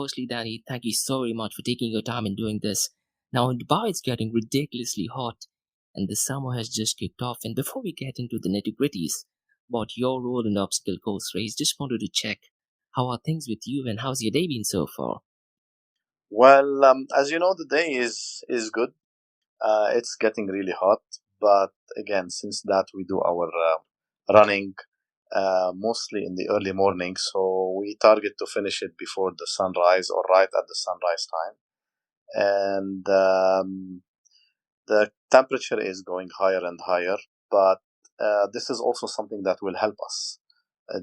firstly, Danny, thank you so very much for taking your time in doing this. Now, in Dubai, it's getting ridiculously hot, and the summer has just kicked off. And before we get into the nitty gritties about your role in the obstacle course race, just wanted to check how are things with you and how's your day been so far? Well, as you know, the day is good. It's getting really hot, but again, since that we do our running mostly in the early morning, so we target to finish it before the sunrise or right at the sunrise time. And the temperature is going higher and higher, but this is also something that will help us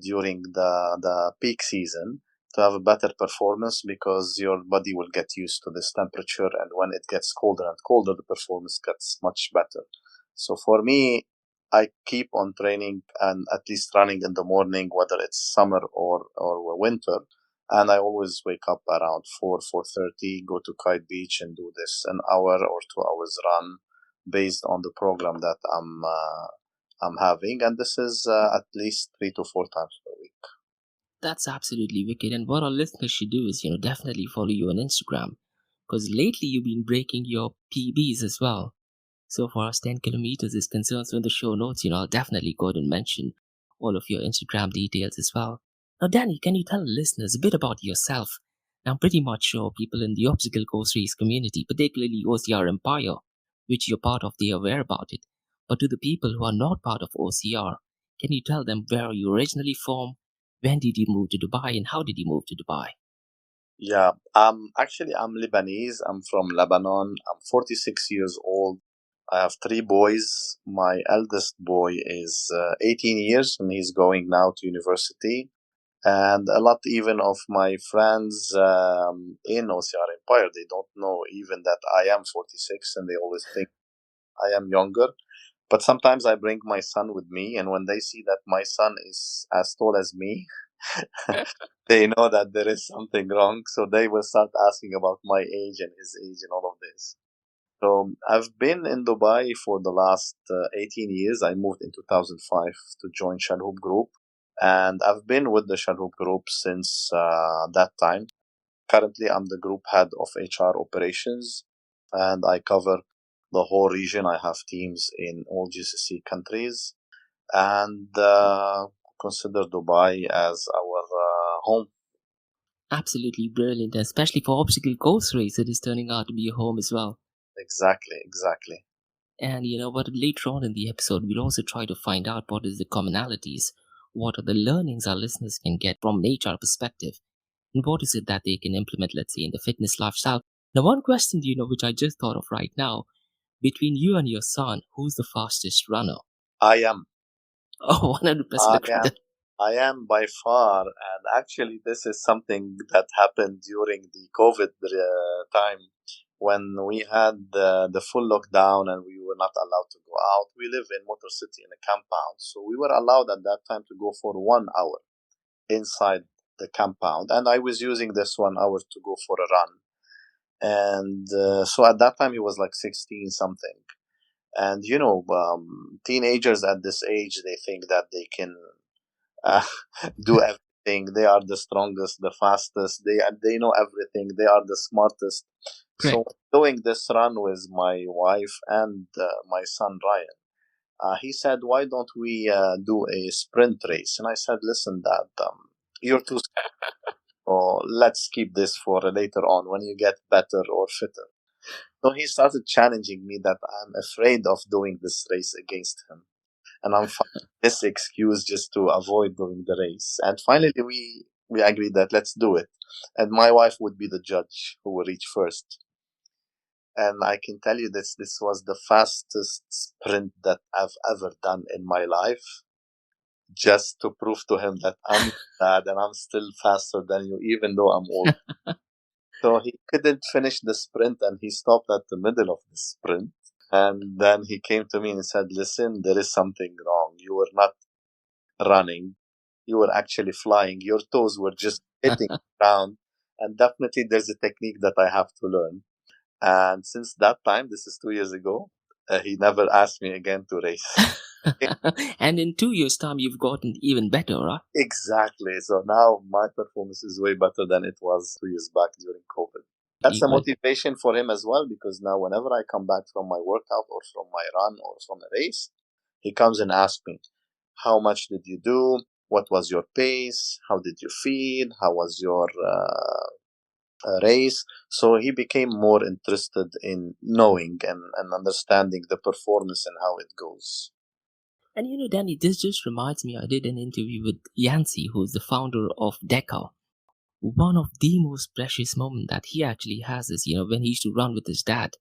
during the peak season to have a better performance because your body will get used to this temperature, and when it gets colder and colder the performance gets much better. So for me, I keep on training and at least running in the morning, whether it's summer or winter, and I always wake up around 4:30, go to Kite Beach and do this an hour or 2 hours run based on the program that I'm having, and this is at least 3 to 4 times per week. That's absolutely wicked. And what our listeners should do is, definitely follow you on Instagram because lately you've been breaking your PBs as well. So far as 10 kilometers is concerned, so in the show notes, I'll definitely go ahead and mention all of your Instagram details as well. Now, Danny, can you tell the listeners a bit about yourself? I'm pretty much sure people in the obstacle course race community, particularly OCR Empire, which you're part of, they are aware about it. But to the people who are not part of OCR, can you tell them where you originally from? When did you move to Dubai and how did you move to Dubai? Yeah, actually I'm Lebanese. I'm from Lebanon. I'm 46 years old. I have three boys. My eldest boy is 18 years and he's going now to university. And a lot even of my friends in OCR Empire, they don't know even that I am 46 and they always think I am younger. But sometimes I bring my son with me, and when they see that my son is as tall as me, they know that there is something wrong. So they will start asking about my age and his age and all of this. So I've been in Dubai for the last 18 years. I moved in 2005 to join Chalhoub Group, and I've been with the Chalhoub Group since that time. Currently, I'm the group head of HR operations, and I cover the whole region. I have teams in all GCC countries, and consider Dubai as our home. Absolutely brilliant, especially for obstacle course race, it is turning out to be a home as well. Exactly, exactly. And you know what, later on in the episode, we'll also try to find out what is the commonalities, what are the learnings our listeners can get from an HR perspective, and what is it that they can implement, let's say, in the fitness lifestyle. Now, one question, which I just thought of right now, between you and your son, who's the fastest runner? I am. Oh, 100% I agree. am. I am by far, and actually, this is something that happened during the COVID time when we had the full lockdown and we were not allowed to go out. We live in Motor City in a compound, so we were allowed at that time to go for 1 hour inside the compound, and I was using this 1 hour to go for a run. And so at that time, he was like 16 something. And teenagers at this age, they think that they can uh, do everything. They are the strongest, the fastest. They know everything. They are the smartest. So Correct. doing this run with my wife and my son Ryan, he said, "Why don't we do a sprint race?" And I said, "Listen, Dad, you're too. So let's keep this for later on when you get better or fitter." So he started challenging me that I'm afraid of doing this race against him, and I'm finding this excuse just to avoid doing the race. And finally, we agreed that let's do it, and my wife would be the judge who will reach first. And I can tell you this was the fastest sprint that I've ever done in my life, just to prove to him that I'm bad and I'm still faster than you, even though I'm old. So he couldn't finish the sprint, and he stopped at the middle of the sprint. And then he came to me and said, "Listen, there is something wrong. You were not running. You were actually flying. Your toes were just hitting the ground. And definitely there's a technique that I have to learn." And since that time, this is 2 years ago, he never asked me again to race. And in 2 years' time, you've gotten even better, right? Exactly. So now my performance is way better than it was 2 years back during COVID. That's a Good. motivation for him as well, because now whenever I come back from my workout or from my run or from a race, he comes and asks me, how much did you do? What was your pace? How did you feel? How was your race? So he became more interested in knowing and understanding the performance and how it goes. And Danny, this just reminds me, I did an interview with Yancy, who's the founder of Deca. One of the most precious moments that he actually has is, when he used to run with his dad.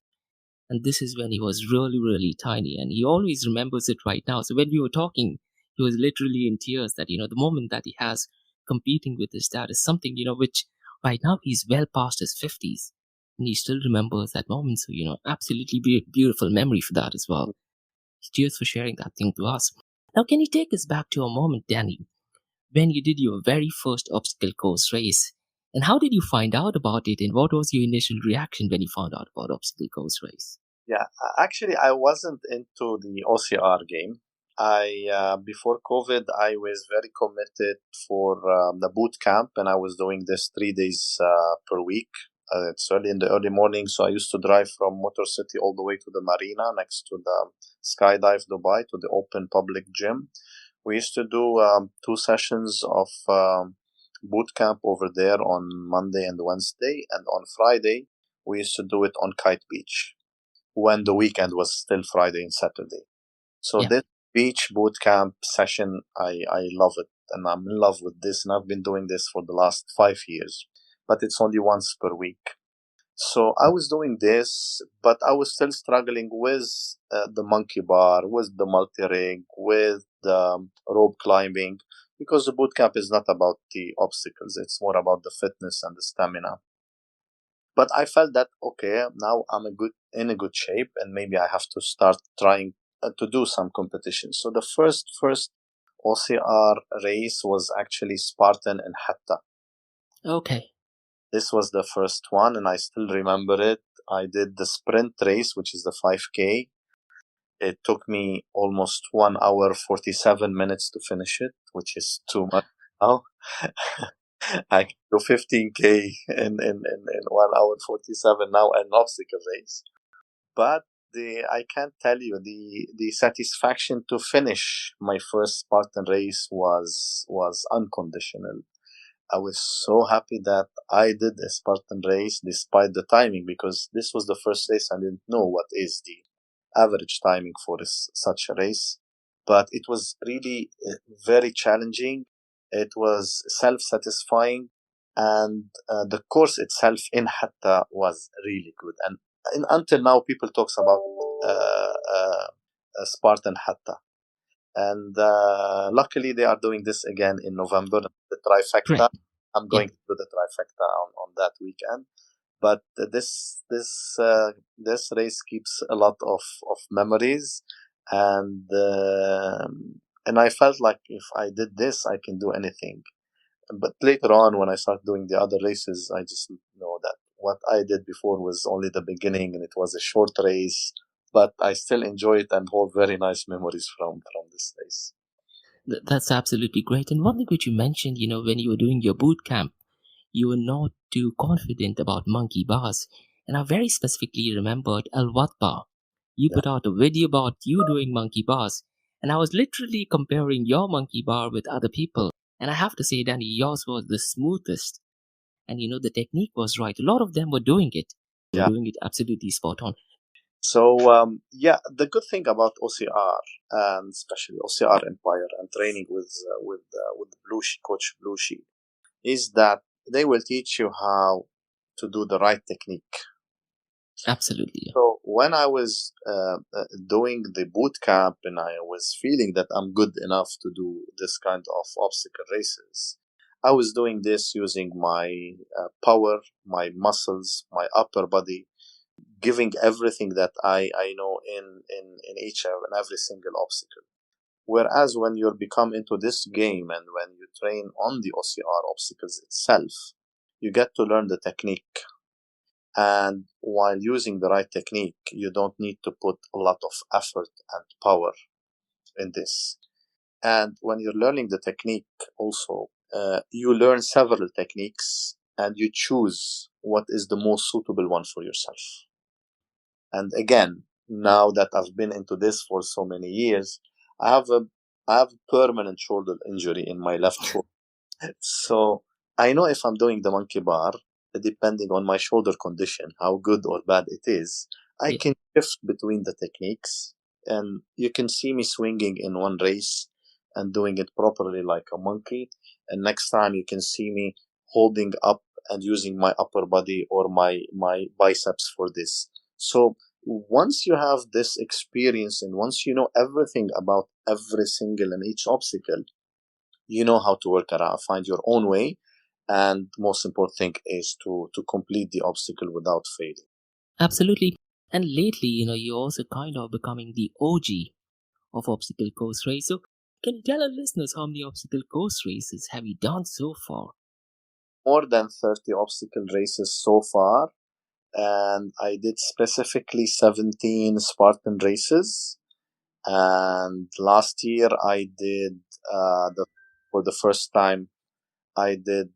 And this is when he was really, really tiny. And he always remembers it right now. So when we were talking, he was literally in tears that, the moment that he has competing with his dad is something, which right now he's well past his 50s. And he still remembers that moment. So, absolutely beautiful memory for that as well. Cheers for sharing that thing to us. Now, can you take us back to a moment, Danny, when you did your very first obstacle course race? And how did you find out about it? And what was your initial reaction when you found out about obstacle course race? Yeah, actually, I wasn't into the OCR game. I before COVID, I was very committed for the boot camp, and I was doing this 3 days per week. It's early in the early morning, so I used to drive from Motor City all the way to the marina next to the Skydive Dubai to the open public gym. We used to do 2 sessions of boot camp over there on Monday and Wednesday, and on Friday we used to do it on Kite Beach when the weekend was still Friday and Saturday. So Yeah. this beach boot camp session, I love it, and I'm in love with this, and I've been doing this for the last 5 years. But it's only once per week. So I was doing this, but I was still struggling with the monkey bar, with the multi rig, with the rope climbing, because the boot camp is not about the obstacles; it's more about the fitness and the stamina. But I felt that okay, now I'm in a good shape, and maybe I have to start trying to do some competition. So the first OCR race was actually Spartan and Hatta. Okay. This was the first one, and I still remember it. I did the sprint race, which is the 5K. It took me almost 1 hour 47 minutes to finish it, which is too much now. I can do 15K in 1 hour 47 now, an obstacle race. But I can't tell you, the satisfaction to finish my first Spartan race was unconditional. I was so happy that I did a Spartan race despite the timing, because this was the first race I didn't know what is the average timing for such a race. But it was really very challenging. It was self-satisfying, and the course itself in Hatta was really good. And until now, people talks about Spartan Hatta. And luckily, they are doing this again in November, the trifecta. Correct. I'm Yeah. going to do the trifecta on that weekend. But this race keeps a lot of memories, and I felt like if I did this, I can do anything. But later on, when I start doing the other races, I just know that what I did before was only the beginning, and it was a short race. But I still enjoy it and hold very nice memories from this race. That's absolutely great. And one thing which you mentioned, when you were doing your boot camp, you were not too confident about monkey bars. And I very specifically remembered Al Watba. You Yeah, put out a video about you doing monkey bars. And I was literally comparing your monkey bar with other people. And I have to say, Danny, yours was the smoothest. And the technique was right. A lot of them were doing it. They were yeah. doing it absolutely spot on. So yeah, the good thing about OCR, and especially OCR Empire and training with Coach Blushi, is that they will teach you how to do the right technique. Absolutely. So when I was doing the boot camp and I was feeling that I'm good enough to do this kind of obstacle races, I was doing this using my power, my muscles, my upper body, giving everything that I know in each and every single obstacle. Whereas when you become into this game and when you train on the OCR obstacles itself, you get to learn the technique. And while using the right technique, you don't need to put a lot of effort and power in this. And when you're learning the technique also, you learn several techniques and you choose what is the most suitable one for yourself. And again, now that I've been into this for so many years, I have a I have a permanent shoulder injury in my left shoulder. So I know if I'm doing the monkey bar, depending on my shoulder condition, how good or bad it is, I Yeah. can shift between the techniques. And you can see me swinging in one race and doing it properly like a monkey. And next time you can see me holding up and using my upper body or my biceps for this. So once you have this experience and once you know everything about every single and each obstacle, you know how to work around, find your own way, and most important thing is to complete the obstacle without failing. Absolutely. And lately, you're also kind of becoming the OG of obstacle course race. So, can you tell our listeners how many obstacle course races have you done so far? More than 30 obstacle races so far, and I did specifically 17 Spartan races. And last year I did for the first time I did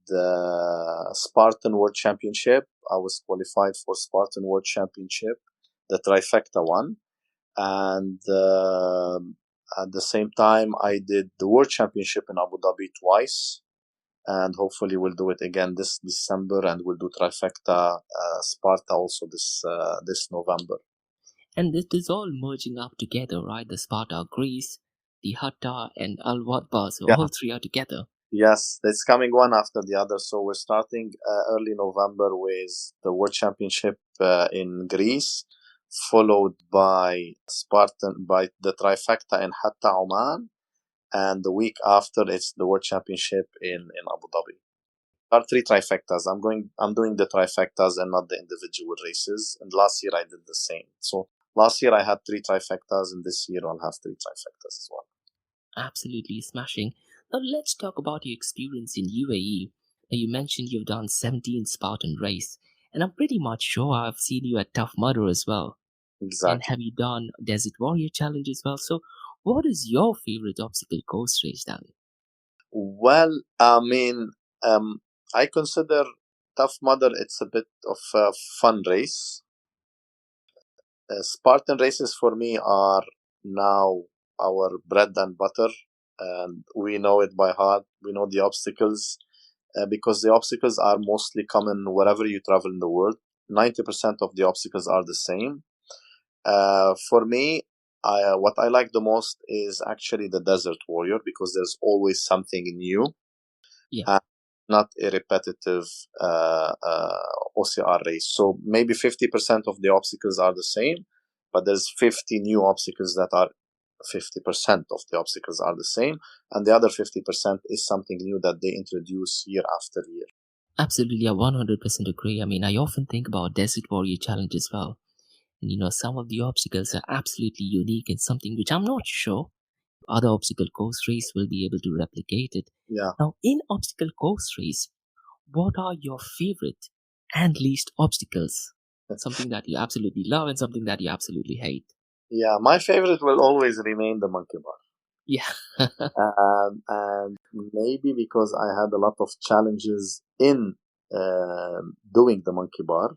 Spartan World Championship. I was qualified for Spartan World Championship, the trifecta one. And at the same time, I did the World Championship in Abu Dhabi twice. And hopefully, we'll do it again this December, and we'll do trifecta Sparta also this November. And it is all merging up together, right? The Sparta Greece, the Hatta, and Al Watba. So, Yeah. all three are together. Yes, it's coming one after the other. So we're starting early November with the World Championship in Greece, followed by the trifecta in Hatta, Oman, and the week after it's the World Championship in Abu Dhabi. There are three trifectas. I'm doing the trifectas and not the individual races. And last year I did the same. So last year I had three trifectas, and this year I'll have three trifectas as well. Absolutely smashing. Now, let's talk about your experience in UAE. Now, you mentioned you've done 17 Spartan race, and I'm pretty much sure I've seen you at Tough Mudder as well. And Exactly. have you done Desert Warrior Challenge as well? So, what is your favorite obstacle course race, Dan? Well, I mean, I consider Tough Mudder it's a bit of a fun race. Spartan races for me are now our bread and butter, and we know it by heart. We know the obstacles because the obstacles are mostly common wherever you travel in the world. 90% of the obstacles are the same. For me, what I like the most is actually the Desert Warrior because there's always something new Yeah, and not a repetitive OCR race. So maybe 50% of the obstacles are the same, but there's 50 new obstacles that are 50% of the obstacles are the same, and the other 50% is something new that they introduce year after year. absolutely. I 100% agree. I mean, I often think about Desert Warrior Challenge as well. And some of the obstacles are absolutely unique and something which I'm not sure other obstacle course race will be able to replicate it. Yeah. Now, in obstacle course race, what are your favorite and least obstacles? Something that you absolutely love and something that you absolutely hate. Yeah, my favorite will always remain the monkey bar. Yeah. And maybe because I had a lot of challenges in doing the monkey bar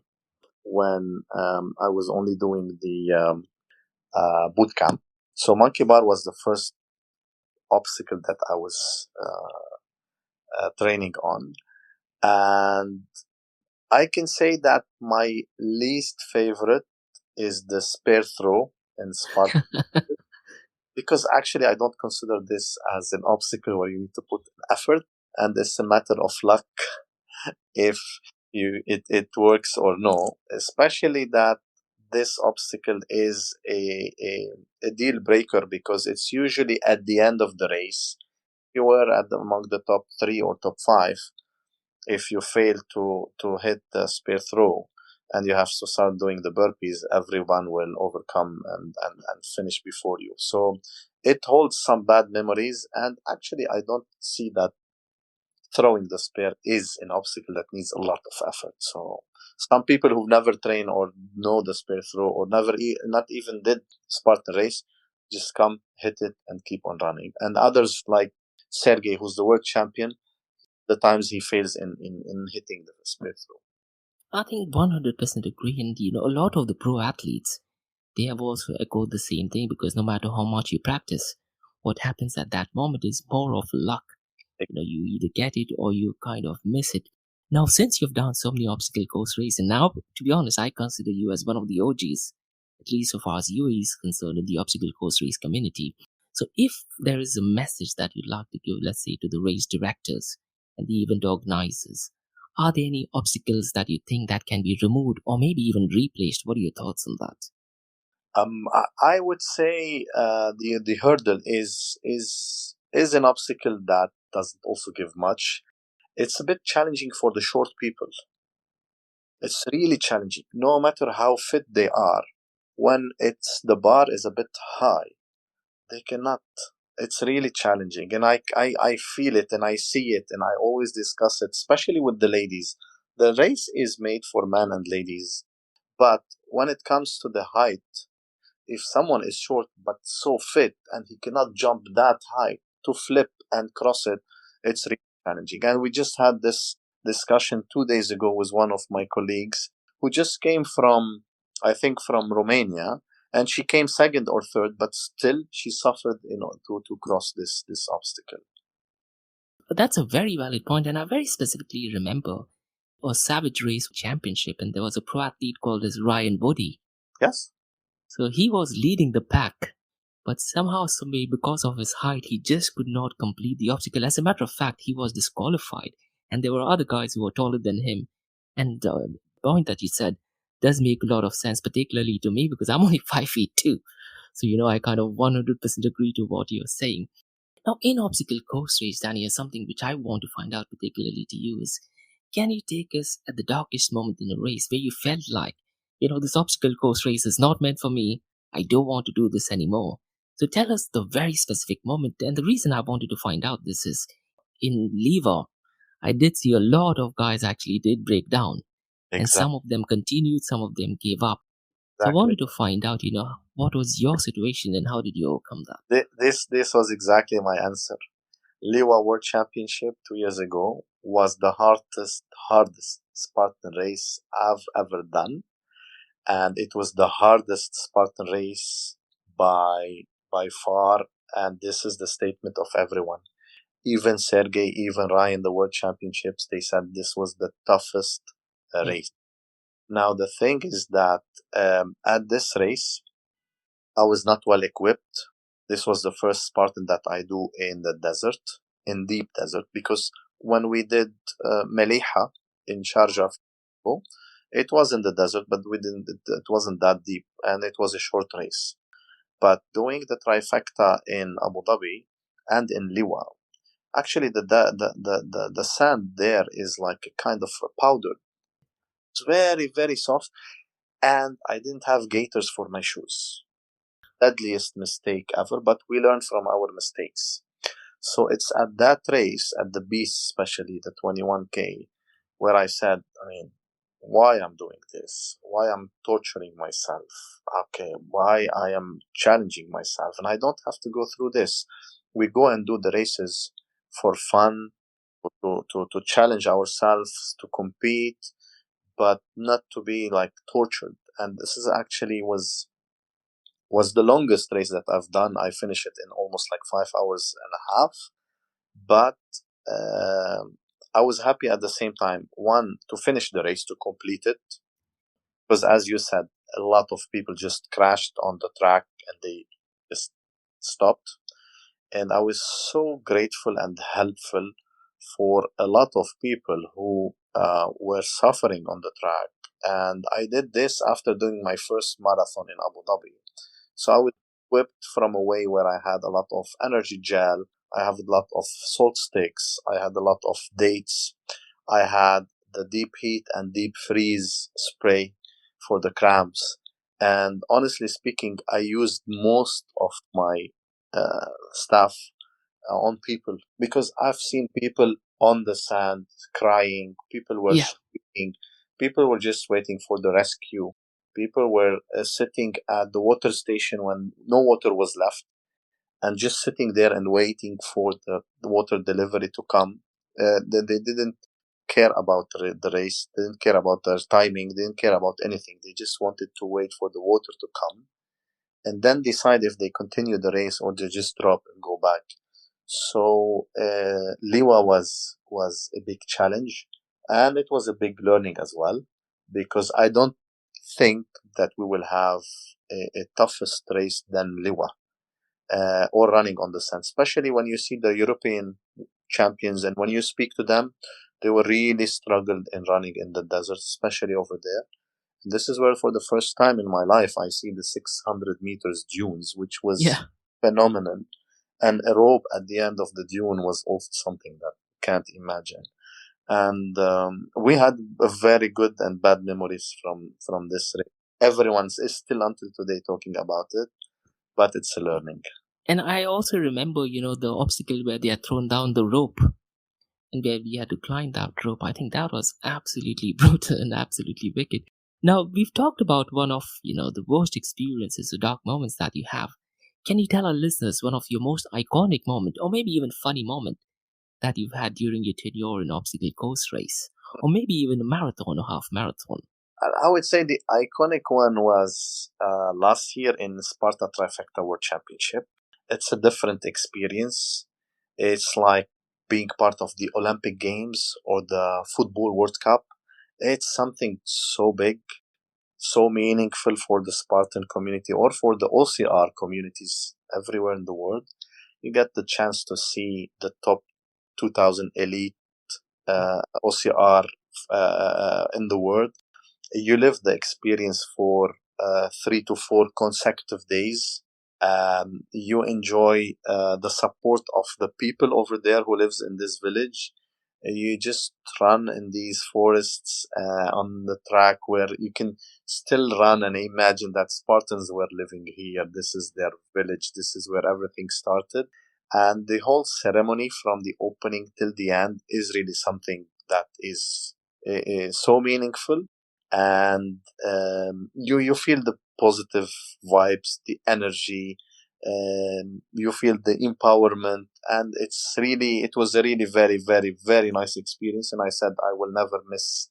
when I was only doing the boot camp. So monkey bar was the first obstacle that I was training on, and I can say that my least favorite is the spear throw in Sparta because actually I don't consider this as an obstacle where you need to put effort, and it's a matter of luck if it works or no. Especially that this obstacle is a deal breaker because it's usually at the end of the race. You were among the top three or top five. If you fail to hit the spear throw and you have to start doing the burpees, everyone will overcome and finish before you. So it holds some bad memories. And actually, I don't see that throwing the spear is an obstacle that needs a lot of effort. So Some people who never train or know the spear throw or not even did Spartan race just come, hit it, and keep on running. And others like Sergey, who's the world champion, the times he fails in hitting the spear throw. I think 100% agree. And a lot of the pro athletes, they have also echoed the same thing, because no matter how much you practice, what happens at that moment is more of luck. You either get it or you kind of miss it. Now, since you've done so many obstacle course races, and now, to be honest, I consider you as one of the OGs, at least so far as UAE is concerned in the obstacle course race community. So, if there is a message that you'd like to give, let's say, to the race directors and the event organizers, are there any obstacles that you think that can be removed or maybe even replaced? What are your thoughts on that? I would say the hurdle is an obstacle that doesn't also give much. It's a bit challenging for the short people. It's really challenging, no matter how fit they are. When it's the bar is a bit high, they cannot. It's really challenging, and I feel it and I see it, and I always discuss it, especially with the ladies. The race is made for men and ladies, but when it comes to the height, if someone is short but so fit and he cannot jump that high to flip and cross it, it's really challenging. And we just had this discussion 2 days ago with one of my colleagues who just came from, I think, from Romania, and she came second or third, but still she suffered, to cross this obstacle. But that's a very valid point, and I very specifically remember a Savage Race Championship, and there was a pro athlete called as Ryan Woody. Yes, So he was leading the pack, but somehow, some way, because of his height, he just could not complete the obstacle. As a matter of fact, he was disqualified, and there were other guys who were taller than him. And the point that you said does make a lot of sense, particularly to me, because I'm only 5 feet 2. So, I kind of 100% agree to what you're saying. Now, in obstacle course race, Danny, something which I want to find out particularly to you is, can you take us at the darkest moment in a race where you felt like, this obstacle course race is not meant for me. I don't want to do this anymore. So tell us the very specific moment. And the reason I wanted to find out this is, in Lever, I did see a lot of guys actually did break down. And exactly. some of them continued, some of them gave up. So I Exactly. wanted to find out, what was your situation and how did you overcome that? This was exactly my answer. Liwa World Championship 2 years ago was the hardest Spartan race I've ever done, and it was the hardest Spartan race by far. And this is the statement of everyone. Even Sergey, even Ryan, the World Championships, they said this was the toughest Yeah. race. Now the thing is that at this race, I was not well equipped. This was the first Spartan that I do in the desert, in deep desert, because when we did Meliha in Sharjah, it was in the desert, but it wasn't that deep, and it was a short race. But doing the trifecta in Abu Dhabi and in Liwa, actually the sand there is like a kind of powder. It's very, very soft, and I didn't have gaiters for my shoes. Deadliest mistake ever, but we learn from our mistakes. So it's at that race, at the Beast, especially the 21K, where I said, I mean, why I'm doing this, why I'm torturing myself, okay, why I am challenging myself, and I don't have to go through this. We go and do the races for fun, to challenge ourselves, to compete, but not to be like tortured. And this is actually was the longest race that I've done. I finished it in almost like 5 hours and a half. But I was happy at the same time. One, to finish the race, to complete it, because as you said, a lot of people just crashed on the track and they just stopped. And I was so grateful and helpful for a lot of people who were suffering on the track. And I did this after doing my first marathon in Abu Dhabi. So I was equipped from a way where I had a lot of energy gel, I have a lot of salt sticks, I had a lot of dates, I had the deep heat and deep freeze spray for the cramps. And honestly speaking, I used most of my stuff on people, because I've seen people on the sand crying, people were Yeah. shaking. People were just waiting for the rescue. People were sitting at the water station when no water was left, and just sitting there and waiting for the water delivery to come. They didn't care about the race, didn't care about the timing, didn't care about anything. They just wanted to wait for the water to come and then decide if they continue the race or they just drop and go back. So Liwa was a big challenge, and it was a big learning as well, because I don't think that we will have a toughest race than Liwa, or running on the sand, especially when you see the European champions and when you speak to them, they were really struggled in running in the desert, especially over there. This is where, for the first time in my life, I see the 600 meters dunes, which was Yeah. phenomenal. And a rope at the end of the dune was also something that you can't imagine. And we had a very good and bad memories from this race. Everyone is still until today talking about it, but it's a learning. And I also remember, the obstacle where they had thrown down the rope and where we had to climb that rope. I think that was absolutely brutal and absolutely wicked. Now, we've talked about one of, the worst experiences or dark moments that you have. Can you tell our listeners one of your most iconic moment, or maybe even funny moment, that you've had during your tenure in obstacle course race? Or maybe even a marathon or half marathon? I would say the iconic one was last year in Sparta Trifecta World Championship. It's a different experience. It's like being part of the Olympic Games or the Football World Cup. It's something so big, so meaningful for the Spartan community or for the OCR communities everywhere in the world. You get the chance to see the top 2000 elite OCR in the world. You live the experience for 3 to 4 consecutive days. You enjoy the support of the people over there who lives in this village. You just run in these forests on the track where you can still run and imagine that Spartans were living here. This is their village. This is where everything started. And the whole ceremony from the opening till the end is really something that is so meaningful. And you feel the positive vibes, the energy, you feel the empowerment, and it was a really very, very, very nice experience. And I said I will never miss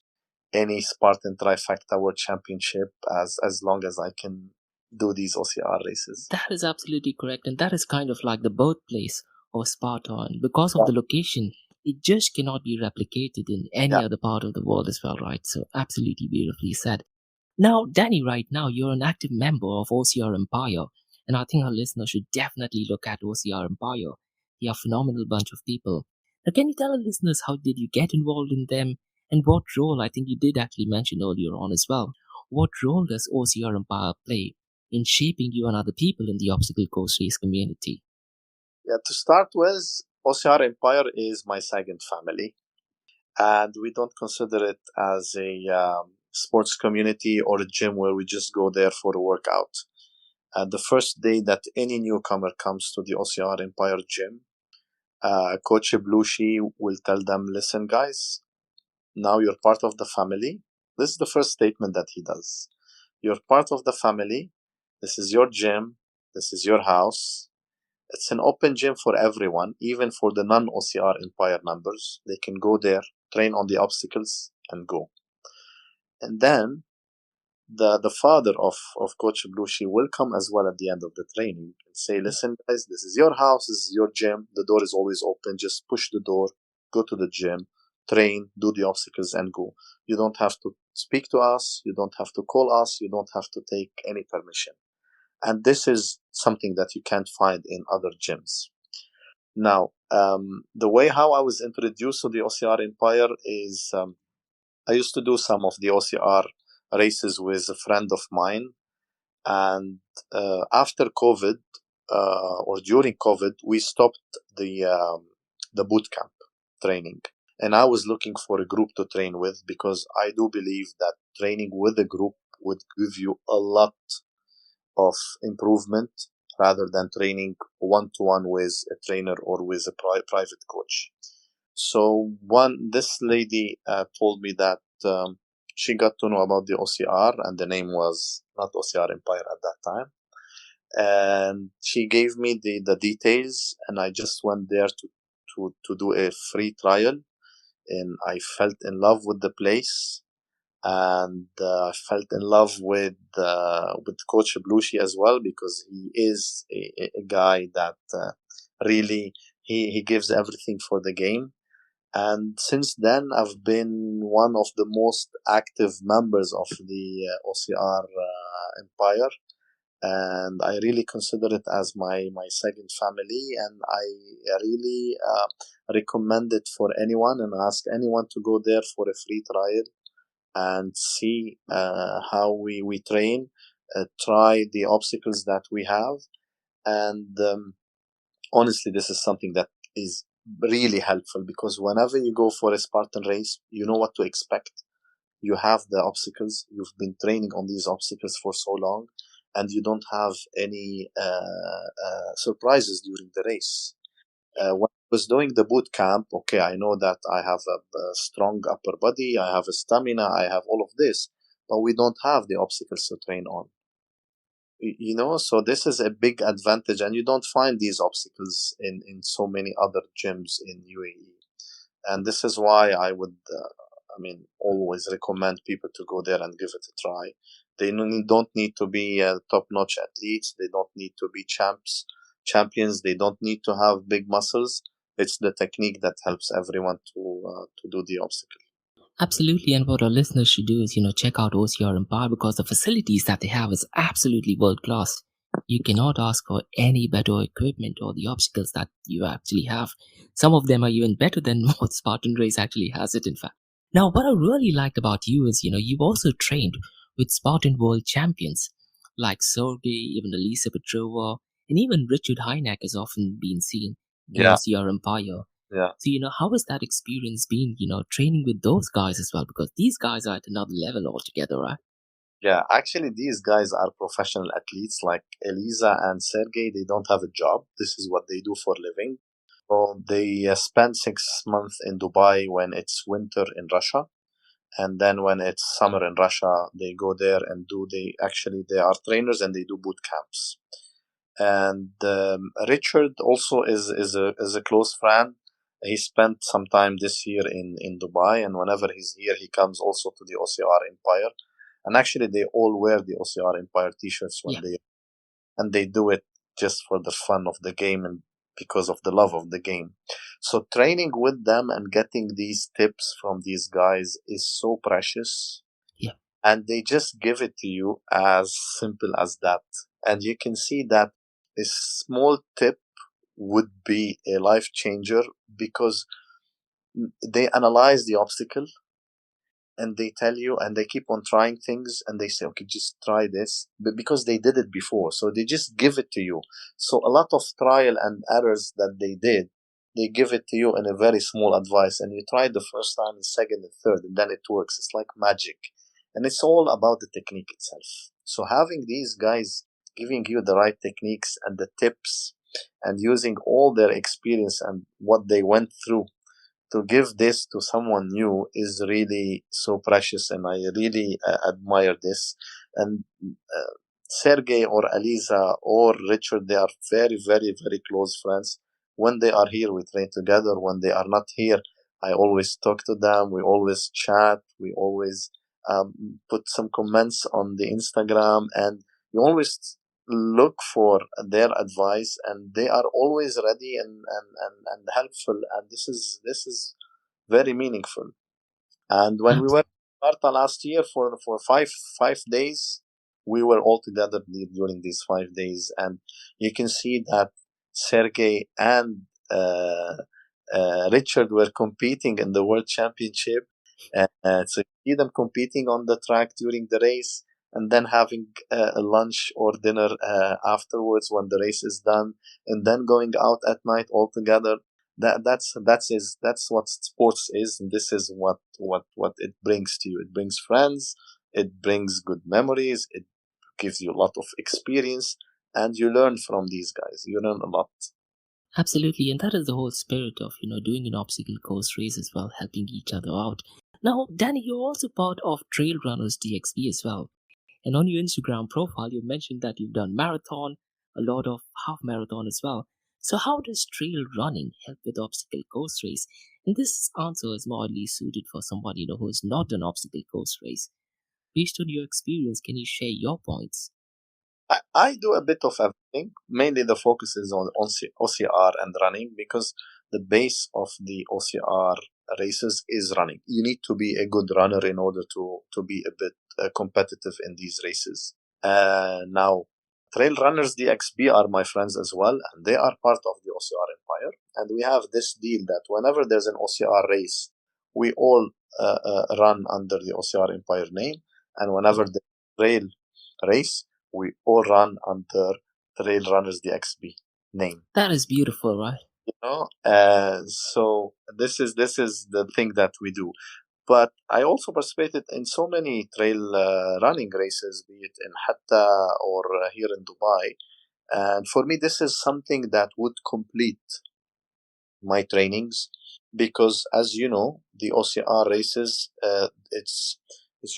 any Spartan Trifecta World Championship as long as I can do these OCR races. That is absolutely correct, and that is kind of like the birthplace of Sparta. And because of Yeah, the location, it just cannot be replicated in any yeah, other part of the world as well, right? So, absolutely beautifully said. Now, Danny, right now, you're an active member of OCR Empire, and I think our listeners should definitely look at OCR Empire. They are a phenomenal bunch of people. Now, can you tell our listeners how did you get involved in them, and what role, I think you did actually mention earlier on as well, what role does OCR Empire play in shaping you and other people in the obstacle course race community? yeah. To start with, OCR Empire is my second family, and we don't consider it as a sports community or a gym where we just go there for a workout. The first day that any newcomer comes to the OCR Empire gym, Coach Blushi will tell them, listen, guys, now you're part of the family. This is the first statement that he does. You're part of the family. This is your gym. This is your house. It's an open gym for everyone, even for the non OCR Empire members. They can go there, train on the obstacles, and go. And then the father of Coach Blushi will come as well at the end of the training and say, listen, guys, this is your house, this is your gym. The door is always open. Just push the door, go to the gym, train, do the obstacles, and go. You don't have to speak to us. You don't have to call us. You don't have to take any permission. And this is something that you can't find in other gyms. Now, the way how I was introduced to the OCR Empire is I used to do some of the OCR races with a friend of mine. And after COVID, or during COVID, we stopped the boot camp training. And I was looking for a group to train with, because I do believe that training with a group would give you a lot of improvement rather than training one-to-one with a trainer or with a private coach. So this lady told me that she got to know about the OCR, and the name was not OCR Empire at that time. And she gave me the details, and I just went there to do a free trial, and I felt in love with the place, and I felt in love with Coach Blushi as well, because he is a guy that really he gives everything for the game. And since then, I've been one of the most active members of the OCR Empire, and I really consider it as my second family, and I really recommend it for anyone, and ask anyone to go there for a free trial and see how we train, try the obstacles that we have. And honestly, this is something that is really helpful, because whenever you go for a Spartan race, you know what to expect. You have the obstacles, you've been training on these obstacles for so long, and you don't have any surprises during the race. When I was doing the boot camp, okay, I know that I have a strong upper body, I have a stamina, I have all of this, but we don't have the obstacles to train on. So this is a big advantage, and you don't find these obstacles in so many other gyms in UAE. And this is why I would, always recommend people to go there and give it a try. They don't need to be top-notch athletes. They don't need to be champions. They don't need to have big muscles. It's the technique that helps everyone to do the obstacle. Absolutely, and what our listeners should do is, check out OCR Empire, because the facilities that they have is absolutely world class. You cannot ask for any better equipment or the obstacles that you actually have. Some of them are even better than what Spartan Race actually has it, in fact. Now, what I really liked about you is, you've also trained with Spartan World champions like Sergey, even Elisa Petrova, and even Richard Hynek has often been seen in Yeah, OCR Empire. yeah. So, how has that experience been, training with those guys as well? Because these guys are at another level altogether, right? Yeah, actually, these guys are professional athletes. Like Elisa and Sergey, they don't have a job. This is what they do for a living. So they spend 6 months in Dubai when it's winter in Russia, and then when it's summer in Russia, they go there and they are trainers, and they do boot camps. And Richard also is a close friend. He spent some time this year in Dubai, and whenever he's here, he comes also to the OCR Empire. And actually, they all wear the OCR Empire T-shirts Yeah. and they do it just for the fun of the game and because of the love of the game. So training with them and getting these tips from these guys is so precious, Yeah. and they just give it to you as simple as that. And you can see that a small tip would be a life changer, because they analyze the obstacle, and they tell you, and they keep on trying things, and they say, okay, just try this, but because they did it before, so they just give it to you. So a lot of trial and errors that they did, they give it to you in a very small advice, and you try it the first time, the second, the third, and then it works. It's like magic, and it's all about the technique itself. So having these guys giving you the right techniques and the tips, and using all their experience and what they went through to give this to someone new is really so precious, and I really admire this. And Sergey or Aliza or Richard, they are very, very, very close friends. When they are here, we train together. When they are not here, I always talk to them. We always chat. We always put some comments on the Instagram, and we always look for their advice, and they are always ready and helpful, and this is very meaningful. And when we were in Sparta last year for five days, we were all together during these 5 days, and you can see that Sergey and Richard were competing in the World Championship. So you see them competing on the track during the race, and then having a lunch or dinner afterwards when the race is done, and then going out at night all together. That's what sports is, and this is what it brings to you. It brings friends, it brings good memories, it gives you a lot of experience, and you learn from these guys. You learn a lot. Absolutely, and that is the whole spirit of doing an obstacle course race as well, helping each other out. Now, Danny, you're also part of Trail Runners DXB as well. And on your Instagram profile, you mentioned that you've done marathon, a lot of half marathon as well. So, how does trail running help with obstacle course race? And this answer is more suited for somebody who has not done obstacle course race. Based on your experience, can you share your points? I do a bit of everything. Mainly the focus is on OCR and running because the base of the OCR races is running. You need to be a good runner in order to be a bit competitive in these races. Now, Trail Runners DXB are my friends as well, and they are part of the OCR Empire. And we have this deal that whenever there's an OCR race, we all run under the OCR Empire name. And whenever the trail race, we all run under Trail Runners DXB name. That is beautiful, right? So this is the thing that we do. But I also participated in so many trail running races, be it in Hatta or here in Dubai. And for me, this is something that would complete my trainings because, as you know, the OCR races, it's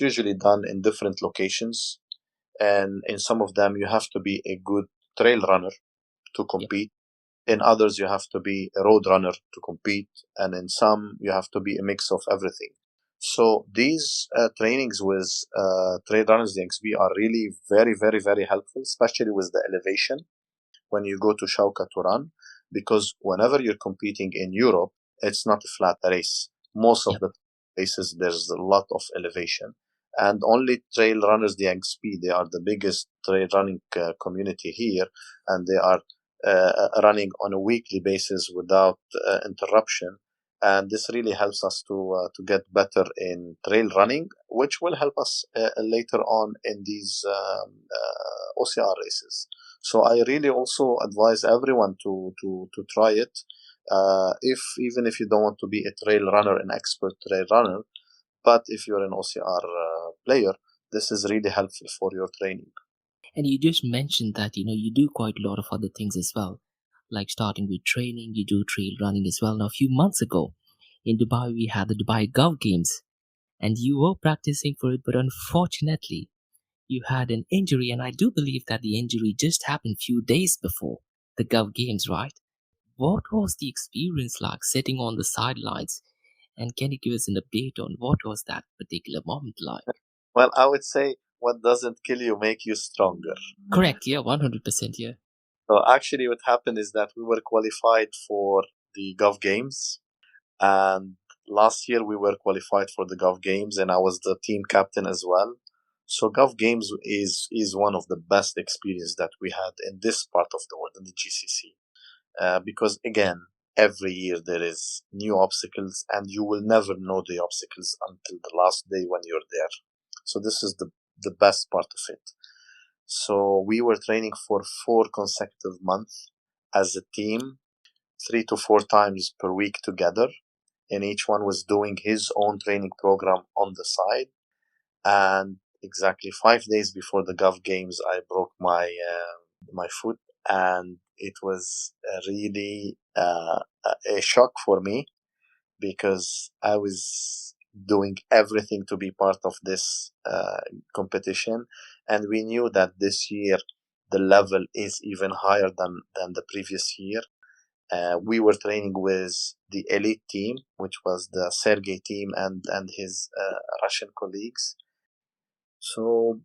usually done in different locations, and in some of them you have to be a good trail runner to Yep. compete. In others, you have to be a road runner to compete, and in some, you have to be a mix of everything. So these trainings with trail runners DXB are really very, very, very helpful, especially with the elevation when you go to Shauka to run, because whenever you're competing in Europe, it's not a flat race. Most of Yep. the races, there's a lot of elevation. And only Trail Runners DXP, they are the biggest trail running community here, and they are running on a weekly basis without interruption. And this really helps us to get better in trail running, which will help us later on in these OCR races. So I really also advise everyone to try it. If even if you don't want to be a trail runner, an expert trail runner, but if you're an OCR player, this is really helpful for your training. And you just mentioned that you do quite a lot of other things as well, like starting with training. You do trail running as well. Now, a few months ago in Dubai, we had the Dubai Gulf Games, and you were practicing for it, but unfortunately, you had an injury, and I do believe that the injury just happened few days before the Gulf Games, right? What was the experience like sitting on the sidelines? And can you give us an update on what was that particular moment like? Well, I would say what doesn't kill you make you stronger. Correct, yeah, 100%, yeah. So actually, what happened is that we were qualified for the Gulf Games, and last year we were qualified for the Gulf Games, and I was the team captain as well. So Gulf Games is one of the best experience that we had in this part of the world in the GCC, because again, every year there is new obstacles, and you will never know the obstacles until the last day when you're there. So this is the best part of it. So we were training for 4 consecutive months as a team, 3 to 4 times per week together, and each one was doing his own training program on the side. And exactly 5 days before the Gulf Games, I broke my foot, and it was really a shock for me because I was doing everything to be part of this competition, and we knew that this year the level is even higher than the previous year. We were training with the elite team, which was the Sergey team and his Russian colleagues. So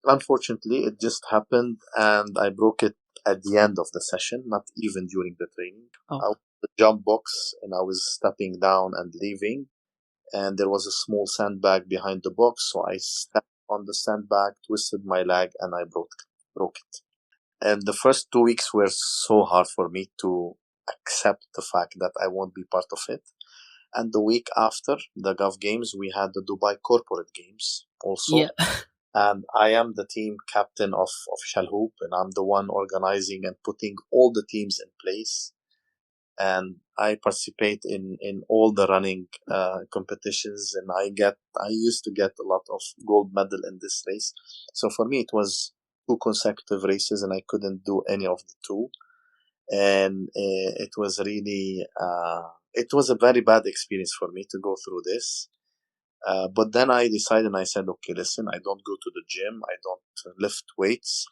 unfortunately, it just happened, and I broke it at the end of the session, not even during the training. Oh, I was in the jump box, and I was stepping down and leaving, and there was a small sandbag behind the box, so I stepped on the sandbag, twisted my leg, and I broke it. And the first 2 weeks were so hard for me to accept the fact that I won't be part of it. And the week after the Gulf Games, we had the Dubai Corporate Games also. yeah. And I am the team captain of Chalhoub, and I'm the one organizing and putting all the teams in place. And I participate in all the running competitions, and I used to get a lot of gold medal in this race. So for me, it was 2 consecutive races, and I couldn't do any of the two. And it was really it was a very bad experience for me to go through this. But then I decided and I said, okay, listen, I don't go to the gym. I don't lift weights.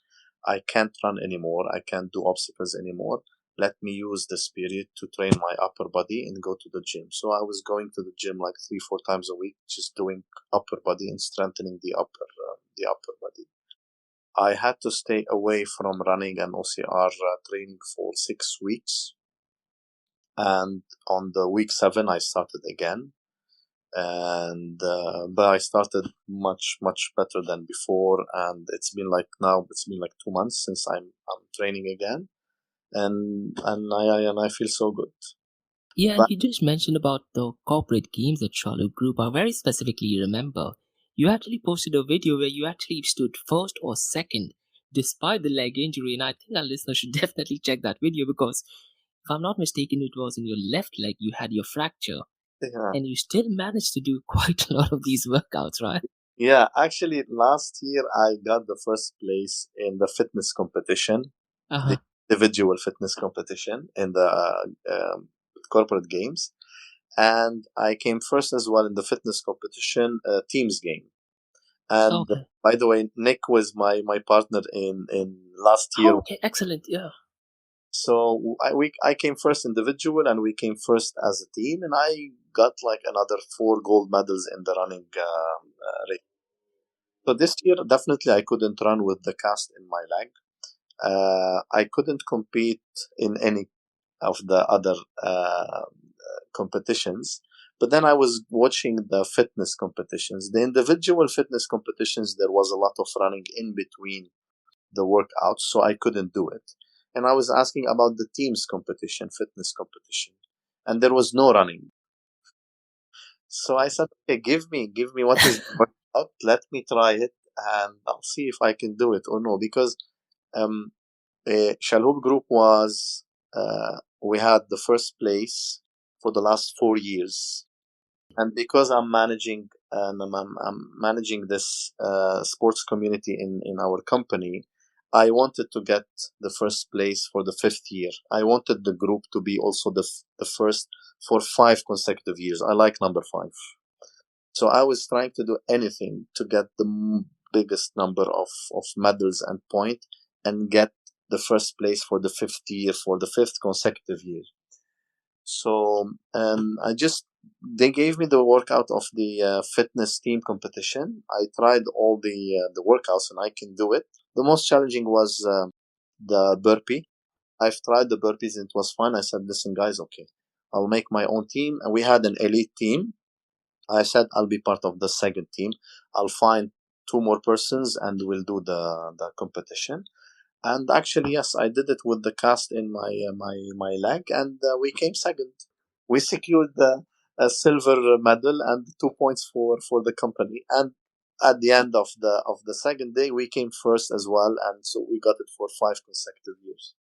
I can't run anymore. I can't do obstacles anymore. Let me use this period to train my upper body and go to the gym. So I was going to the gym like 3, 4 times a week, just doing upper body and strengthening the upper body. I had to stay away from running and OCR training for 6 weeks. And on the week 7, I started again. And but I started much better than before, and it's been like 2 months since I'm training again, and I feel so good. Yeah, and But you just mentioned about the corporate games at Chalhoub Group. I very specifically remember you actually posted a video where you actually stood first or second despite the leg injury, and I think our listeners should definitely check that video because if I'm not mistaken, it was in your left leg you had your fracture, yeah, and you still managed to do quite a lot of these workouts, right? yeah, actually, last year I got the first place in the fitness competition, Uh the huh. individual fitness competition in the corporate games, and I came first as well in the fitness competition teams game. And Okay. by the way, Nick was my partner in last year. Oh, okay. Excellent. Yeah. So I came first individual, and we came first as a team, and I got like another 4 gold medals in the running race. So this year, definitely, I couldn't run with the cast in my leg. I couldn't compete in any of the other competitions. But then I was watching the fitness competitions. The individual fitness competitions, there was a lot of running in between the workouts, so I couldn't do it. And I was asking about the teams competition, fitness competition, and there was no running. So I said, okay, give me what is the workout. Let me try it, and I'll see if I can do it or no. Because um, Chalhoub Group was we had the first place for the last 4 years, and because I'm managing and I'm managing this sports community in our company, I wanted to get the first place for the 5th year. I wanted the group to be also the first for 5 consecutive years. I like number 5, so I was trying to do anything to get the biggest number of medals and point and get the first place for the 5th year, for the 5th consecutive year. So I just they gave me the workout of the fitness team competition. I tried all the workouts and I can do it. The most challenging was the burpee. I've tried the burpees and it was fun. I said, "Listen, guys, okay, I'll make my own team." And we had an elite team. I said, "I'll be part of the second team. I'll find 2 more persons and we'll do the competition." And actually, yes, I did it with the cast in my leg, and we came second. We secured a silver medal and 2 points for the company. And at the end of the second day, we came first as well, and so we got it for 5 consecutive years.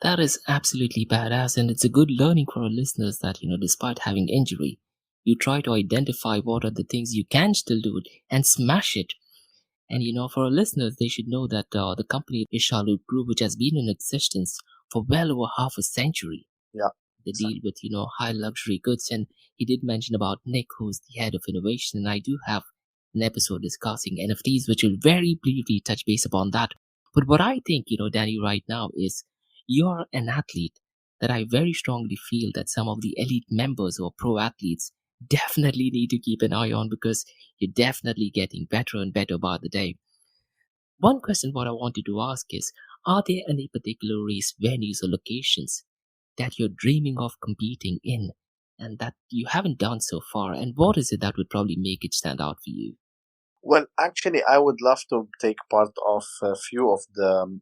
That is absolutely badass, and it's a good learning for our listeners that, despite having injury, you try to identify what are the things you can still do and smash it. And, for our listeners, they should know that the company is Chalhoub Group, which has been in existence for well over half a century. Yeah, They deal exactly. with, high luxury goods. And he did mention about Nick, who's the head of innovation. And I do have an episode discussing NFTs, which will very briefly touch base upon that. But what I think, Danny, right now is you're an athlete that I very strongly feel that some of the elite members or pro athletes definitely need to keep an eye on because you're definitely getting better and better by the day. One question what I wanted to ask is, are there any particular race venues or locations that you're dreaming of competing in and that you haven't done so far? And what is it that would probably make it stand out for you? Well, actually, I would love to take part of a few of the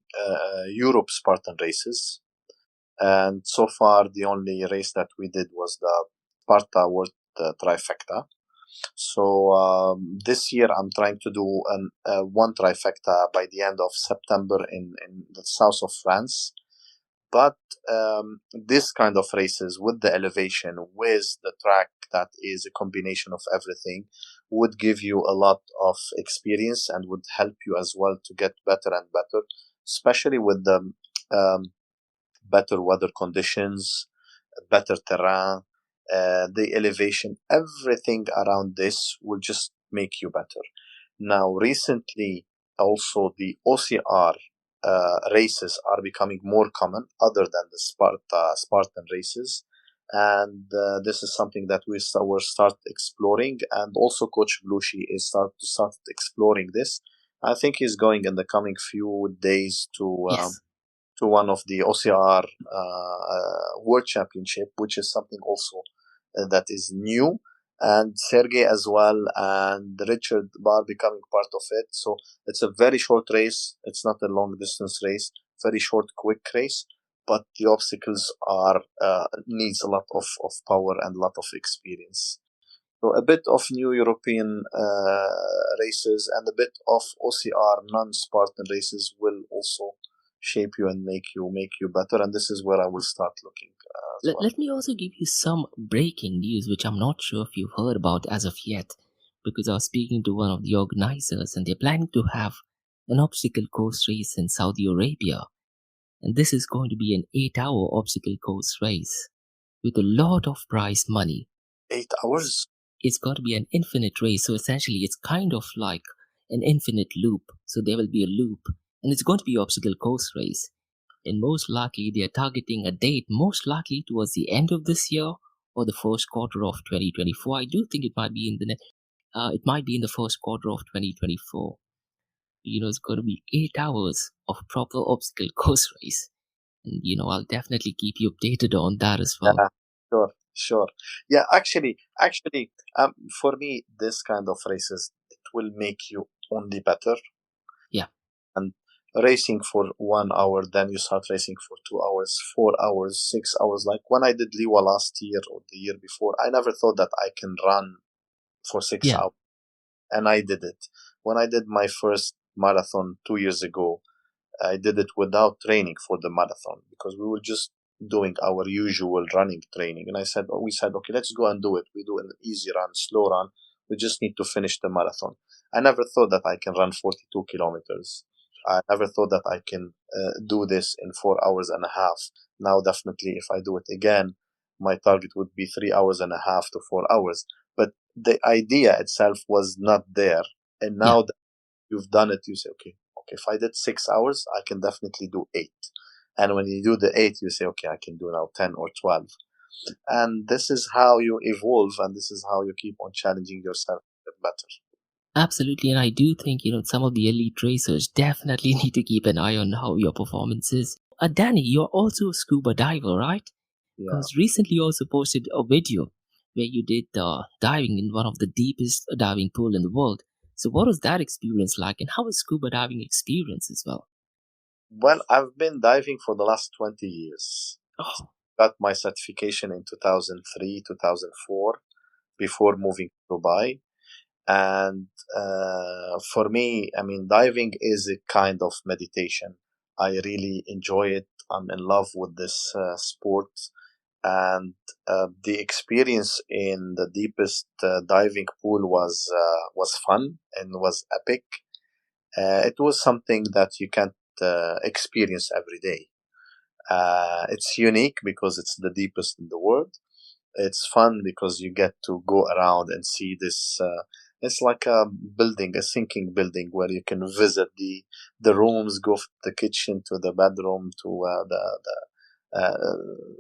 Europe Spartan races. And so far, the only race that we did was the Sparta World Trifecta. So this year, I'm trying to do one trifecta by the end of September in the south of France. But this kind of races with the elevation, with the track that is a combination of everything, would give you a lot of experience and would help you as well to get better and better, especially with the um, better weather conditions, better terrain. the elevation, everything around this will just make you better. Now, recently, also the OCR races are becoming more common other than the Spartan races. And this is something that will start exploring. And also, Coach Blushi is start exploring this. I think he's going in the coming few days Yes. to one of the OCR World Championship, which is something also that is new. And Sergey as well, and Richard Barr becoming part of it. So it's a very short race. It's not a long distance race. Very short, quick race. But the obstacles are needs a lot of power and a lot of experience. So a bit of new European races and a bit of OCR non-Spartan races will also shape you and make you better. And this is where I will start looking as well. Let me also give you some breaking news, which I'm not sure if you've heard about as of yet, because I was speaking to one of the organizers and they're planning to have an obstacle course race in Saudi Arabia. And this is going to be an 8-hour obstacle course race with a lot of prize money. 8 hours? It's got to be an infinite race. So essentially, it's kind of like an infinite loop. So there will be a loop, and it's going to be an obstacle course race. And most likely, they are targeting a date, most likely towards the end of this year or the first quarter of 2024. I do think it might be in it might be in the first quarter of 2024. It's going to be 8 hours of proper obstacle course race. And I'll definitely keep you updated on that as well. Yeah, sure. Yeah, actually, for me, this kind of races, it will make you only better. Yeah. And racing for 1 hour, then you start racing for 2 hours, 4 hours, 6 hours. Like when I did Liwa last year or the year before, I never thought that I can run for six Yeah. hours, and I did it. When I did my first marathon 2 years ago, I did it without training for the marathon because we were just doing our usual running training. And we said, okay, let's go and do it. We do an easy run, slow run. We just need to finish the marathon. I never thought that I can run 42 kilometers. I never thought that I can do this in 4 hours and a half. Now, definitely, if I do it again, my target would be 3 hours and a half to 4 hours. But the idea itself was not there. And Yeah. now that you've done it, you say, okay, if I did 6 hours, I can definitely do 8. And when you do the 8, you say, okay, I can do now 10 or 12. And this is how you evolve, and this is how you keep on challenging yourself to get better. Absolutely, and I do think some of the elite racers definitely need to keep an eye on how your performance is. Dany, you're also a scuba diver, right? Yeah. Because recently you also posted a video where you did diving in one of the deepest diving pool in the world. So what was that experience like, and how was scuba diving experience as well? Well, I've been diving for the last 20 years. Oh, Got my certification in 2003, 2004, before moving to Dubai. And for me, I mean, diving is a kind of meditation. I really enjoy it. I'm in love with this sport. And the experience in the deepest diving pool was fun and was epic. It was something that you can't experience every day. It's unique because it's the deepest in the world. It's fun because you get to go around and see this. It's like a building, a sinking building, where you can visit the rooms, go from the kitchen to the bedroom to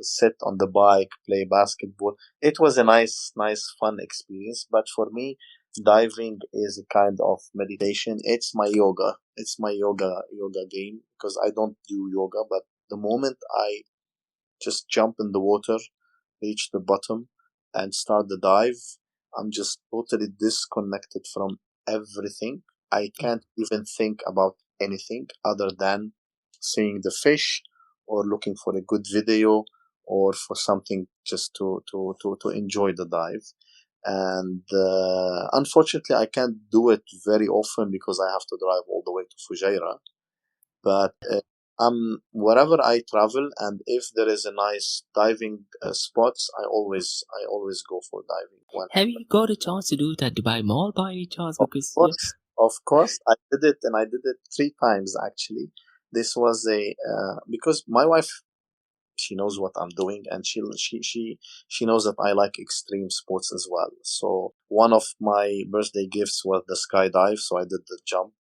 sit on the bike, play basketball. It was a nice, fun experience. But for me, diving is a kind of meditation. It's my yoga. It's my yoga game because I don't do yoga, but the moment I just jump in the water, reach the bottom, and start the dive, I'm just totally disconnected from everything. I yeah. can't even think about anything other than seeing the fish or looking for a good video or for something just to enjoy the dive. And unfortunately, I can't do it very often because I have to drive all the way to Fujairah. But wherever I travel, and if there is a nice diving spots, I always go for diving. Have you got a chance to do it at Dubai Mall by any chance? Of Because yeah. course, of course, I did it, and I did it 3 times actually. This was a because my wife She knows what I'm doing, and she knows that I like extreme sports as well. So one of my birthday gifts was the skydive, so I did the jump.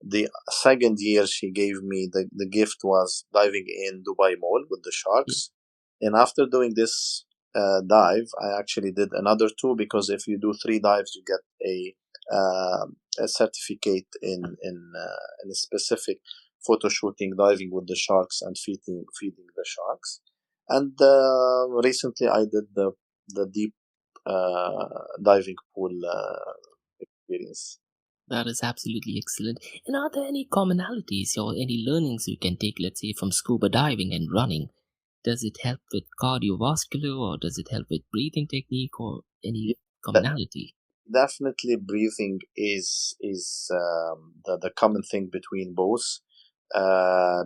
The second year she gave me the gift was diving in Dubai Mall with the Yeah, sharks. And after doing this dive, I actually did another two, because if you do three dives, you get a certificate in a specific photo shooting, diving with the sharks and feeding the sharks. And recently I did the deep diving pool experience. that is absolutely excellent. And are there any commonalities or any learnings we can take, let's say, from scuba diving and running? Does it help with cardiovascular or does it help with breathing technique or any Yeah, commonality? definitely breathing is the common thing between both,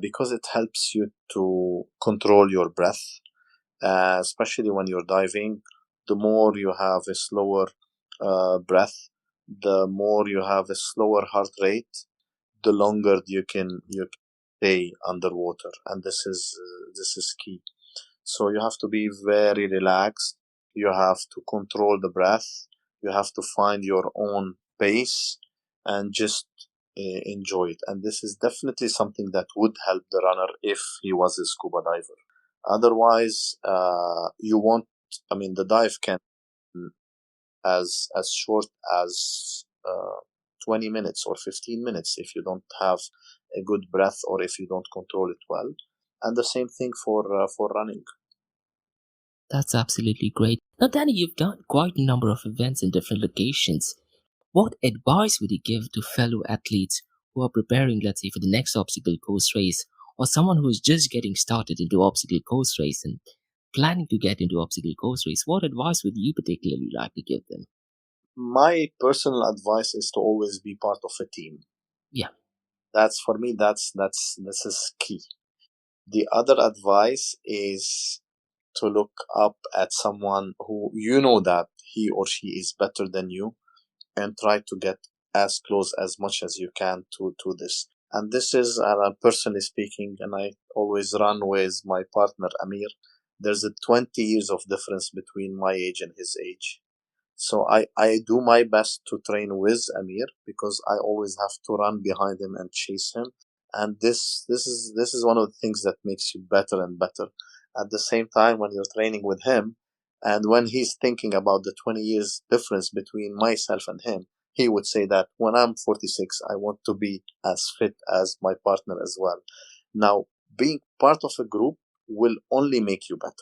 because it helps you to control your breath, especially when you're diving. The more you have a slower breath, the more you have a slower heart rate, the longer you can stay underwater, and this is key. So you have to be very relaxed. You have to control the breath. You have to find your own pace and just enjoy it. And this is definitely something that would help the runner if he was a scuba diver. Otherwise, you won't. I mean, the dive can as short as 20 minutes or 15 minutes if you don't have a good breath or if you don't control it well. And the same thing for running. That's absolutely great. Now, Danny, you've done quite a number of events in different locations. What advice would you give to fellow athletes who are preparing, let's say, for the next obstacle course race, or someone who is just getting started into obstacle course race and planning to get into obstacle course race? What advice would you particularly like to give them? My personal advice is to always be part of a team. Yeah, That's for me. That's this is key. The other advice is to look up at someone who you know that he or she is better than you, and try to get as close as much as you can to this. And this is personally speaking, and I always run with my partner Amir. There's a 20 years of difference between my age and his age. So I do my best to train with Amir, because I always have to run behind him and chase him. And this is one of the things that makes you better and better. At the same time, when you're training with him, and when he's thinking about the 20 years difference between myself and him, he would say that when I'm 46, I want to be as fit as my partner as well. Now, being part of a group will only make you better.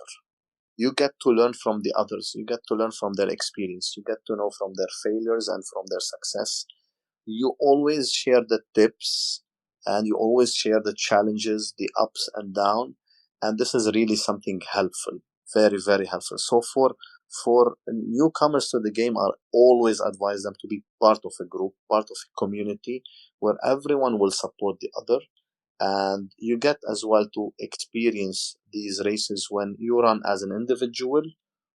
You get to learn from the others. You get to learn from their experience. You get to know from their failures and from their success. You always share the tips, and you always share the challenges, the ups and down. And this is really something helpful, very, very helpful. So for newcomers to the game, I always advise them to be part of a group, part of a community where everyone will support the other, and you get as well to experience these races when you run as an individual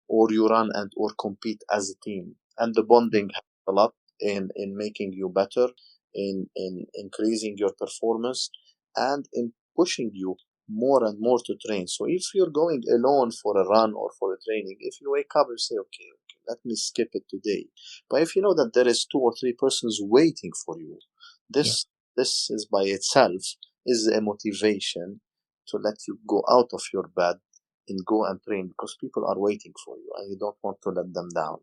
or you run and or compete as a team, and the bonding helps a lot in making you better, in increasing your performance, and in pushing you more and more to train. So if you're going alone for a run or for a training, if you wake up and say, okay, let me skip it today, but if you know that there is two or three persons waiting for you, yeah. this is by itself is a motivation to let you go out of your bed and go and train, because people are waiting for you and you don't want to let them down.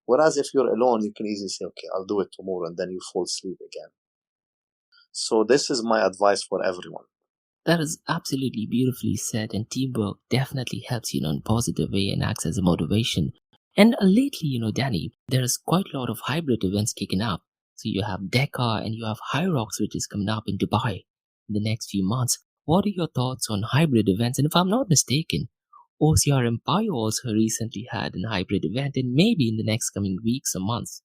Whereas if you're alone, you can easily say, okay, I'll do it tomorrow, and then you fall asleep again. So this is my advice for everyone. That is absolutely beautifully said, and teamwork definitely helps in a positive way and acts as a motivation. And lately, Danny, there is quite a lot of hybrid events kicking up. So you have Dakar and you have High Rocks, which is coming up in Dubai in the next few months. What are your thoughts on hybrid events? And if I'm not mistaken, OCR Empire also recently had an hybrid event, and maybe in the next coming weeks or months,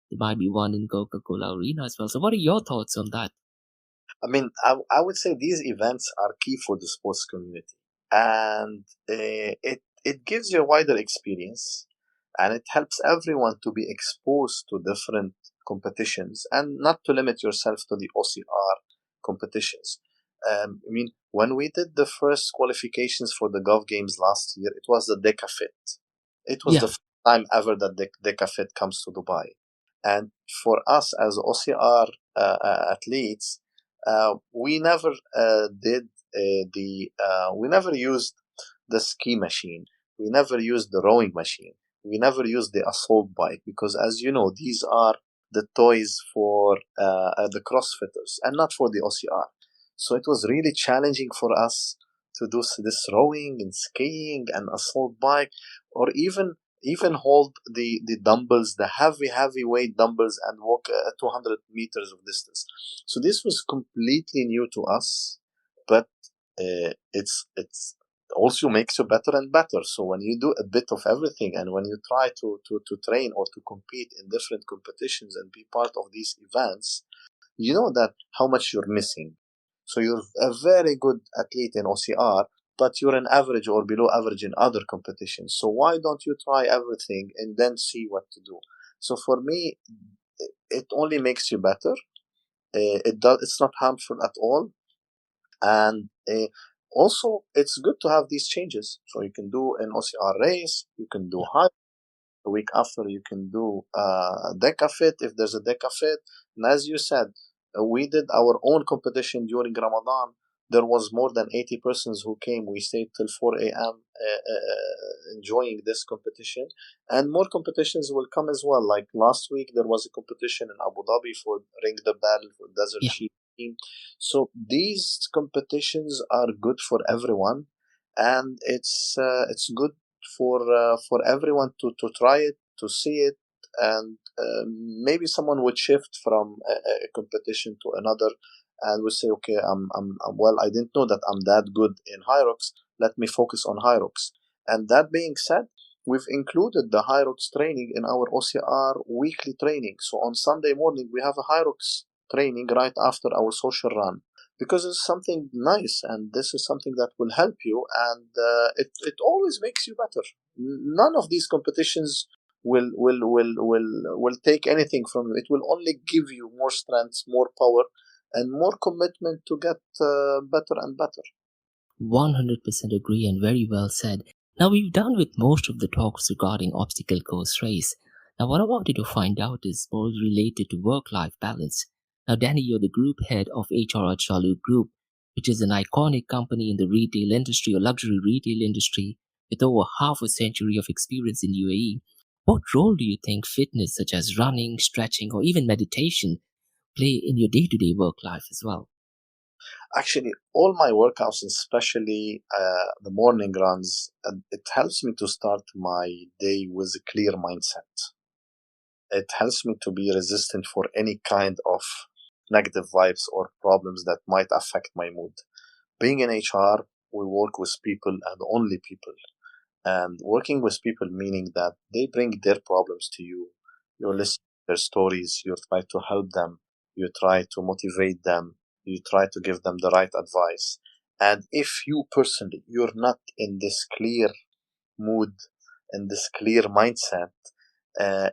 there might be one in Coca Cola Arena as well. So, what are your thoughts on that? I mean, I would say these events are key for the sports community, and it gives you a wider experience, and it helps everyone to be exposed to different competitions and not to limit yourself to the OCR competitions. I mean, when we did the first qualifications for the Gulf Games last year, it was the DecaFit. It was the Yeah. first time ever that DecaFit comes to Dubai. And for us as OCR athletes, we never we never used the ski machine. We never used the rowing machine. We never used the assault bike because, as you know, these are the toys for the CrossFitters and not for the OCR. So it was really challenging for us to do this rowing and skiing and assault bike, or even hold the dumbbells, the heavy weight dumbbells, and walk 200 meters of distance. So this was completely new to us, but it's also makes you better and better. So when you do a bit of everything, and when you try to train or to compete in different competitions and be part of these events, you know that how much you're missing. So you're a very good athlete in OCR, but you're an average or below average in other competitions. So why don't you try everything and then see what to do? So for me, it only makes you better. It's not harmful at all, and also it's good to have these changes. So you can do an OCR race, you can do Yeah. high. A week after, you can do DecaFit if there's a DecaFit. And as you said, we did our own competition during Ramadan. There was more than 80 persons who came. We stayed till 4 a.m. Enjoying this competition. And more competitions will come as well. Like last week, there was a competition in Abu Dhabi for Ring the Bell, for Desert Yeah. Sheep team. So these competitions are good for everyone. And it's good for everyone to try it, to see it, and maybe someone would shift from a competition to another, and would say, okay, well, I didn't know that I'm that good in Hyrox. Let me focus on Hyrox. And that being said, we've included the Hyrox training in our OCR weekly training. So on Sunday morning, we have a Hyrox training right after our social run, because it's something nice, and this is something that will help you, and it always makes you better. None of these competitions will take anything from you. It will only give you more strength, more power, and more commitment to get better and better. 100% agree and very well said. Now we've done with most of the talks regarding obstacle course race. Now what I wanted to find out is more related to work-life balance. Now Danny, you're the group head of HR at Chalhoub Group, which is an iconic company in the retail industry or luxury retail industry with over half a century of experience in UAE. What role do you think fitness such as running, stretching, or even meditation play in your day-to-day work life as well? Actually, all my workouts, especially the morning runs, it helps me to start my day with a clear mindset. It helps me to be resistant for any kind of negative vibes or problems that might affect my mood. Being in HR, we work with people and only people. And working with people meaning that they bring their problems to you. You listen to their stories, you try to help them, you try to motivate them, you try to give them the right advice. And if you personally, you're not in this clear mood and this clear mindset,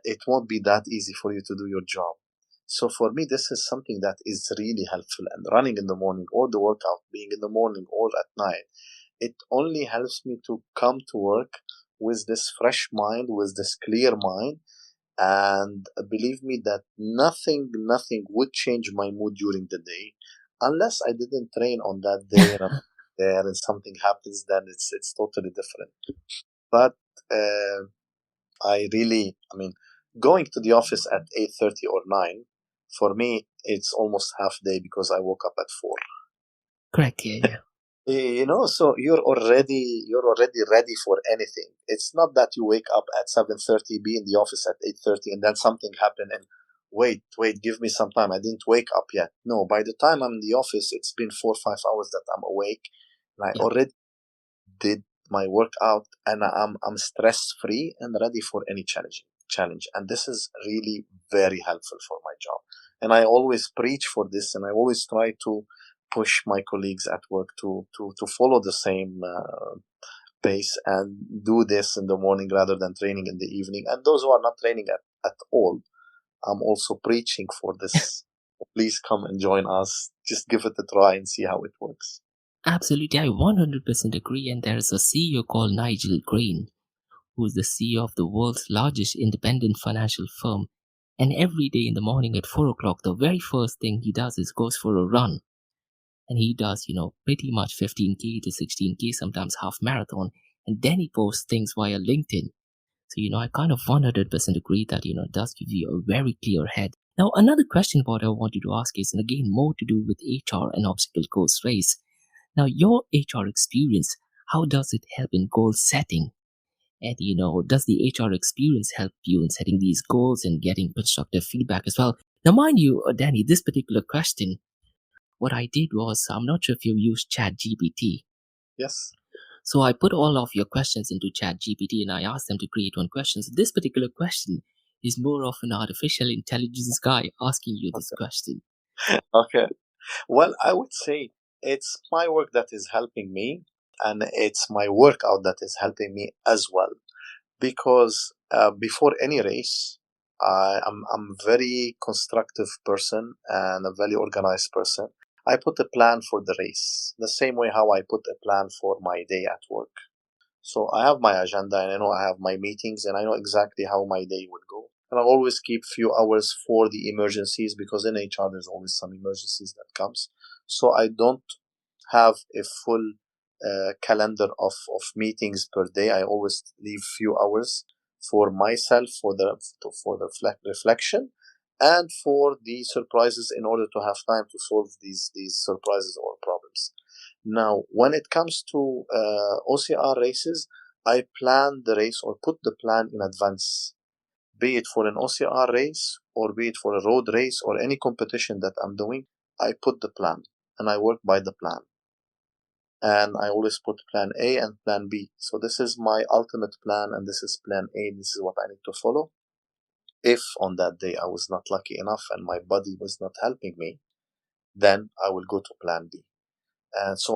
it won't be that easy for you to do your job. So for me, this is something that is really helpful. And running in the morning or the workout, being in the morning or at night, it only helps me to come to work with this fresh mind, with this clear mind. And believe me that nothing would change my mood during the day unless I didn't train on that day and I'm there and something happens, then it's totally different. But uh, I mean, going to the office at 8:30 or 9, for me, it's almost half day because I woke up at 4. Correct, yeah, yeah. So you're already ready for anything. It's not that you wake up at 7:30, be in the office at 8:30, and then something happen and wait, give me some time. I didn't wake up yet. No, by the time I'm in the office, it's been 4 or 5 hours that I'm awake, and I Yeah. already did my workout, and I'm stress free and ready for any challenge. And this is really very helpful for my job. And I always preach for this, and I always try to push my colleagues at work to follow the same pace and do this in the morning rather than training in the evening. And those who are not training at all, I'm also preaching for this. Please come and join us. Just give it a try and see how it works. Absolutely, I 100% agree. And there's a CEO called Nigel Green, who's the CEO of the world's largest independent financial firm. And every day in the morning at 4 o'clock, the very first thing he does is goes for a run. And he does, pretty much 15K to 16K, sometimes half marathon. And then he posts things via LinkedIn. So, I kind of 100% agree that, it does give you a very clear head. Now, another question what I wanted to ask is, and again, more to do with HR and obstacle course race. Now, your HR experience, how does it help in goal setting? And, does the HR experience help you in setting these goals and getting constructive feedback as well? Now, mind you, Danny, this particular question, what I did was, I'm not sure if you use ChatGPT. Yes. So I put all of your questions into ChatGPT and I asked them to create one question. So this particular question is more of an artificial intelligence guy asking you this question. Okay. Well, I would say it's my work that is helping me, and it's my workout that is helping me as well. Because before any race, I'm very constructive person and a very organized person. I put a plan for the race, the same way how I put a plan for my day at work. So I have my agenda, and I know I have my meetings, and I know exactly how my day would go. And I always keep few hours for the emergencies, because in HR there's always some emergencies that comes. So I don't have a full calendar of meetings per day. I always leave few hours for myself, for the reflection, and for the surprises, in order to have time to solve these surprises or problems. Now, when it comes to OCR races, I plan the race or put the plan in advance, be it for an OCR race or be it for a road race or any competition that I'm doing. I put the plan and I work by the plan. And I always put plan A and plan B. So this is my ultimate plan, and this is plan A. This is what I need to follow. If on that day I was not lucky enough and my body was not helping me, then I will go to plan B.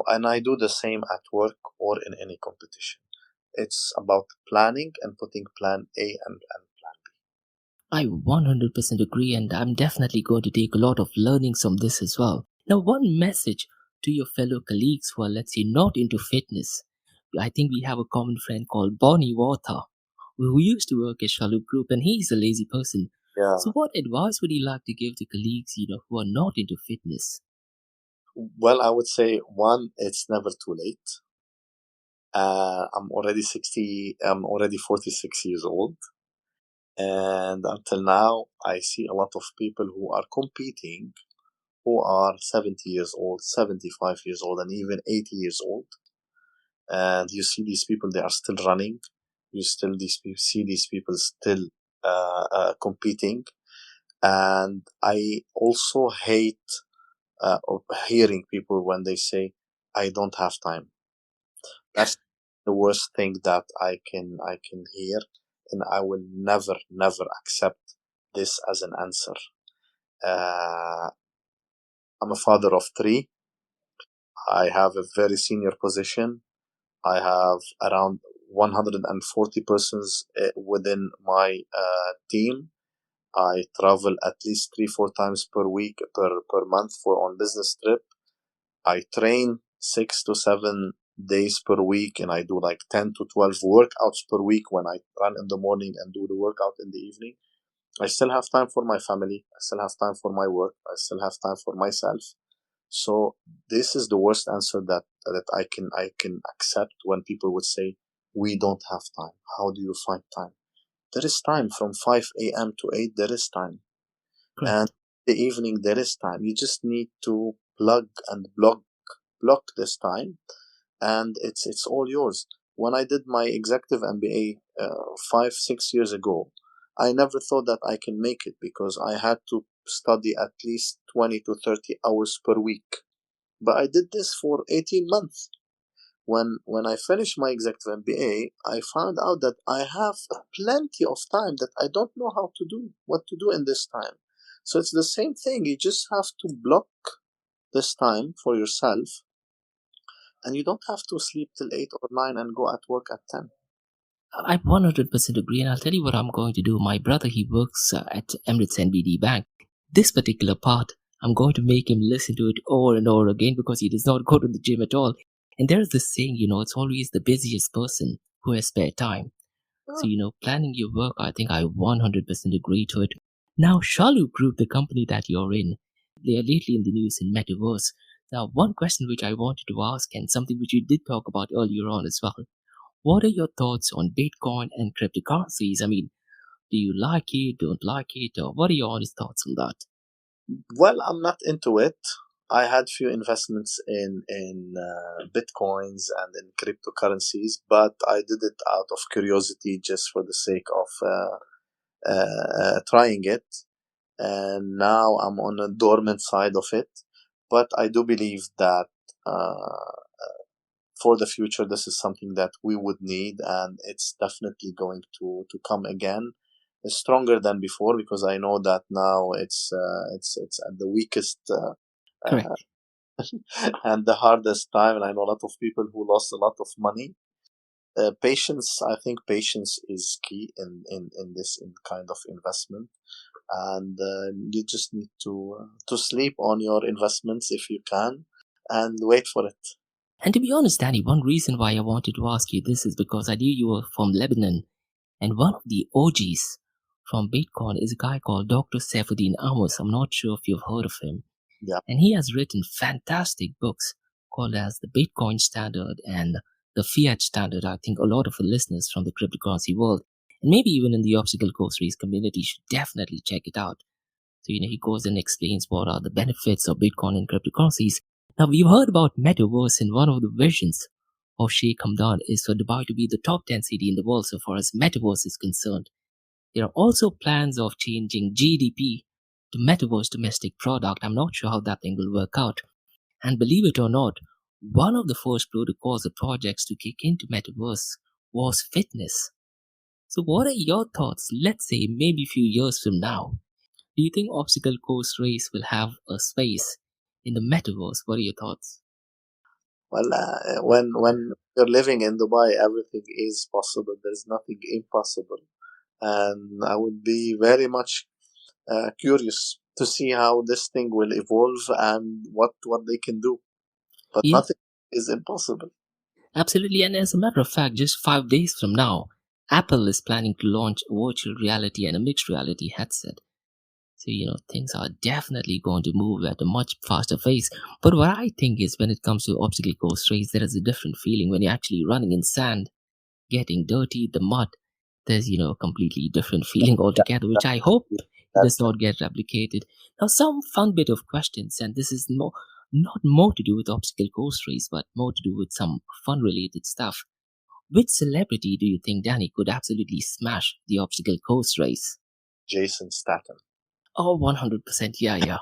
And I do the same at work or in any competition. It's about planning and putting plan A and plan B. I 100% agree, and I'm definitely going to take a lot of learnings from this as well. Now, one message to your fellow colleagues who are, let's say, not into fitness. I think we have a common friend called Bonnie Water, who used to work at Chalhoub Group, and he's a lazy person. Yeah. So, what advice would you like to give to colleagues, who are not into fitness? Well, I would say one, it's never too late. I'm already 60. I'm already 46 years old, and until now, I see a lot of people who are competing, who are 70 years old, 75 years old, and even 80 years old. And you see these people; they are still running. You still see these people still competing. And I also hate of hearing people when they say, "I don't have time." That's the worst thing that I can hear, and I will never accept this as an answer. Uh, I'm a father of three. I have a very senior position. I have around 140 persons within my team. I travel at least 3-4 times per week, per month, for on business trip. I train 6 to 7 days per week, and I do like 10 to 12 workouts per week when I run in the morning and do the workout in the evening. I still have time for my family. I still have time for my work. I still have time for myself. So this is the worst answer that I can accept, when people would say, "We don't have time." How do you find time? There is time from 5 a.m. to 8. There is time, and Correct. the evening there is time. You just need to plug and block this time, and it's all yours. When I did my executive MBA 5-6 years ago, I never thought that I can make it, because I had to study at least 20 to 30 hours per week. But I did this for 18 months. When I finished my executive MBA, I found out that I have plenty of time that I don't know what to do in this time. So it's the same thing. You just have to block this time for yourself, and you don't have to sleep till 8 or 9 and go at work at 10. I 100% agree, and I'll tell you what I'm going to do. My brother, he works at Emirates NBD Bank. This particular part, I'm going to make him listen to it over and over again because he does not go to the gym at all. And there's this saying, it's always the busiest person who has spare time. So, planning your work, I think I 100% agree to it. Now, Chalhoub Group, the company that you're in, they are lately in the news in metaverse. Now, one question which I wanted to ask, and something which you did talk about earlier on as well. What are your thoughts on Bitcoin and cryptocurrencies? I mean, do you like it, don't like it, or what are your honest thoughts on that? Well, I'm not into it. I had few investments in bitcoins and in cryptocurrencies, but I did it out of curiosity, just for the sake of trying it. And now I'm on a dormant side of it. But I do believe that uh, for the future, this is something that we would need, and it's definitely going to come again, stronger than before, because I know that now it's at the weakest uh, Correct. and the hardest time. And I know a lot of people who lost a lot of money. Patience, I think patience is key in this in kind of investment, and you just need to sleep on your investments if you can, and wait for it. And to be honest, Danny, one reason why I wanted to ask you this is because I knew you were from Lebanon, and one of the OGs from Bitcoin is a guy called Dr. Saifuddin Amos. I'm not sure if you've heard of him. Yeah. And he has written fantastic books called as the Bitcoin Standard and the Fiat Standard. I think a lot of the listeners from the cryptocurrency world, and maybe even in the obstacle course race community, should definitely check it out. So, he goes and explains what are the benefits of Bitcoin and cryptocurrencies. Now, we've heard about Metaverse, and one of the visions of Sheikh Hamdan is for Dubai to be the top 10 city in the world so far as Metaverse is concerned. There are also plans of changing GDP to Metaverse domestic product. I'm not sure how that thing will work out. And believe it or not, one of the first protocols or projects to kick into Metaverse was fitness. So what are your thoughts, let's say maybe a few years from now? Do you think obstacle course race will have a space in the Metaverse? What are your thoughts? Well, when you're living in Dubai, everything is possible. There's nothing impossible, and I would be very much curious to see how this thing will evolve and what they can do. But Yeah, nothing is impossible. absolutely. And as a matter of fact, just 5 days from now, Apple is planning to launch a virtual reality and a mixed reality headset. So, things are definitely going to move at a much faster pace. But what I think is when it comes to obstacle course race, there is a different feeling when you're actually running in sand, getting dirty, the mud. There's, a completely different feeling Yeah, altogether, which I hope it does that's not get replicated. Now, some fun bit of questions, and this is not more to do with obstacle course race, but more to do with some fun related stuff. Which celebrity do you think, Danny, could absolutely smash the obstacle course race? Jason Statham. Oh, 100%. Yeah, yeah.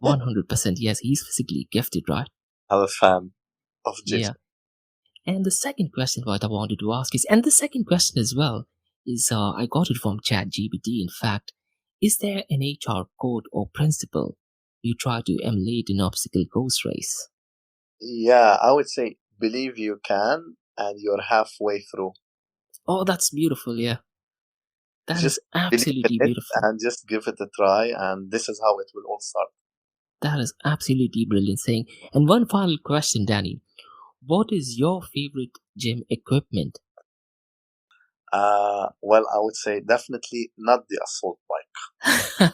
100%. Yes, he's physically gifted, right? I'm a fan of Yeah. Jason. And the second question what I wanted to ask is, and the second question as well, is I got it from ChatGPT. In fact, is there an HR code or principle you try to emulate in obstacle course race? Yeah, I would say believe you can, and you're halfway through. Oh, that's beautiful. Yeah, that is Just believe in absolutely it beautiful. and just give it a try, and this is how it will all start. That is absolutely brilliant saying. And one final question, Danny. What is your favorite gym equipment? Well, I would say definitely not the assault bike.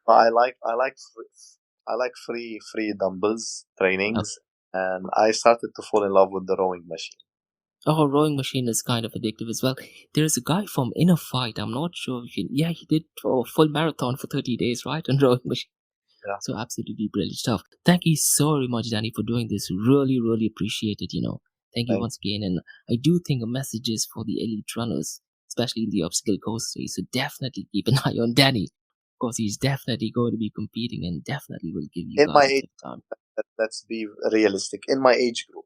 I like free dumbbells trainings, and I started to fall in love with the rowing machine. Oh, rowing machine is kind of addictive as well. There's a guy from Inner Fight. I'm not sure if yeah, he did a full marathon for 30 days, right? On rowing machine. Yeah, So absolutely brilliant stuff. Thank you so very much, Danny, for doing this. Really, really appreciate it. Thank you thank once again. And I do think a message is for the elite runners, especially in the obstacle course race. So definitely keep an eye on Danny. Because he's definitely going to be competing and definitely will give you in my guys a age. tough time. Let's be realistic. In my age group,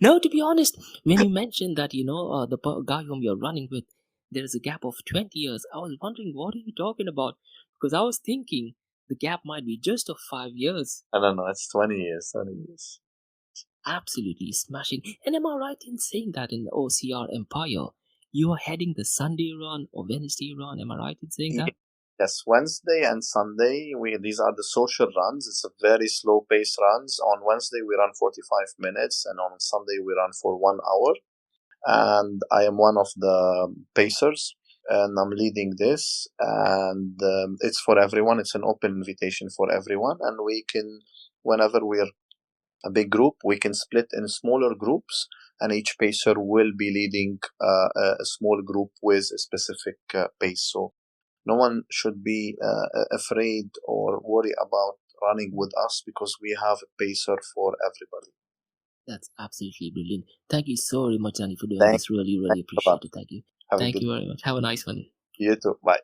No, to be honest, when you mentioned that, the guy whom you're running with, there is a gap of 20 years, I was wondering, what are you talking about? Because I was thinking the gap might be just of 5 years. I don't know. It's 20 years. 20 years. Absolutely smashing. And am I right in saying that in OCR Empire, you are heading the Sunday run or Wednesday run? Am I right in saying Yeah, that? Yes, Wednesday and Sunday, these are the social runs. It's a very slow pace runs. On Wednesday, we run 45 minutes, and on Sunday, we run for 1 hour. And I am one of the pacers, and I'm leading this. And it's for everyone. It's an open invitation for everyone. And we can, whenever we're a big group, we can split in smaller groups, and each pacer will be leading a small group with a specific pace. So no one should be afraid or worry about running with us, because we have a pacer for everybody. That's absolutely brilliant. Thank you so very much, Dany, for doing Thank this. Really, you really a lot. appreciate it. Thank you. Have a Thank good you very much. Have a nice one. You too. Bye.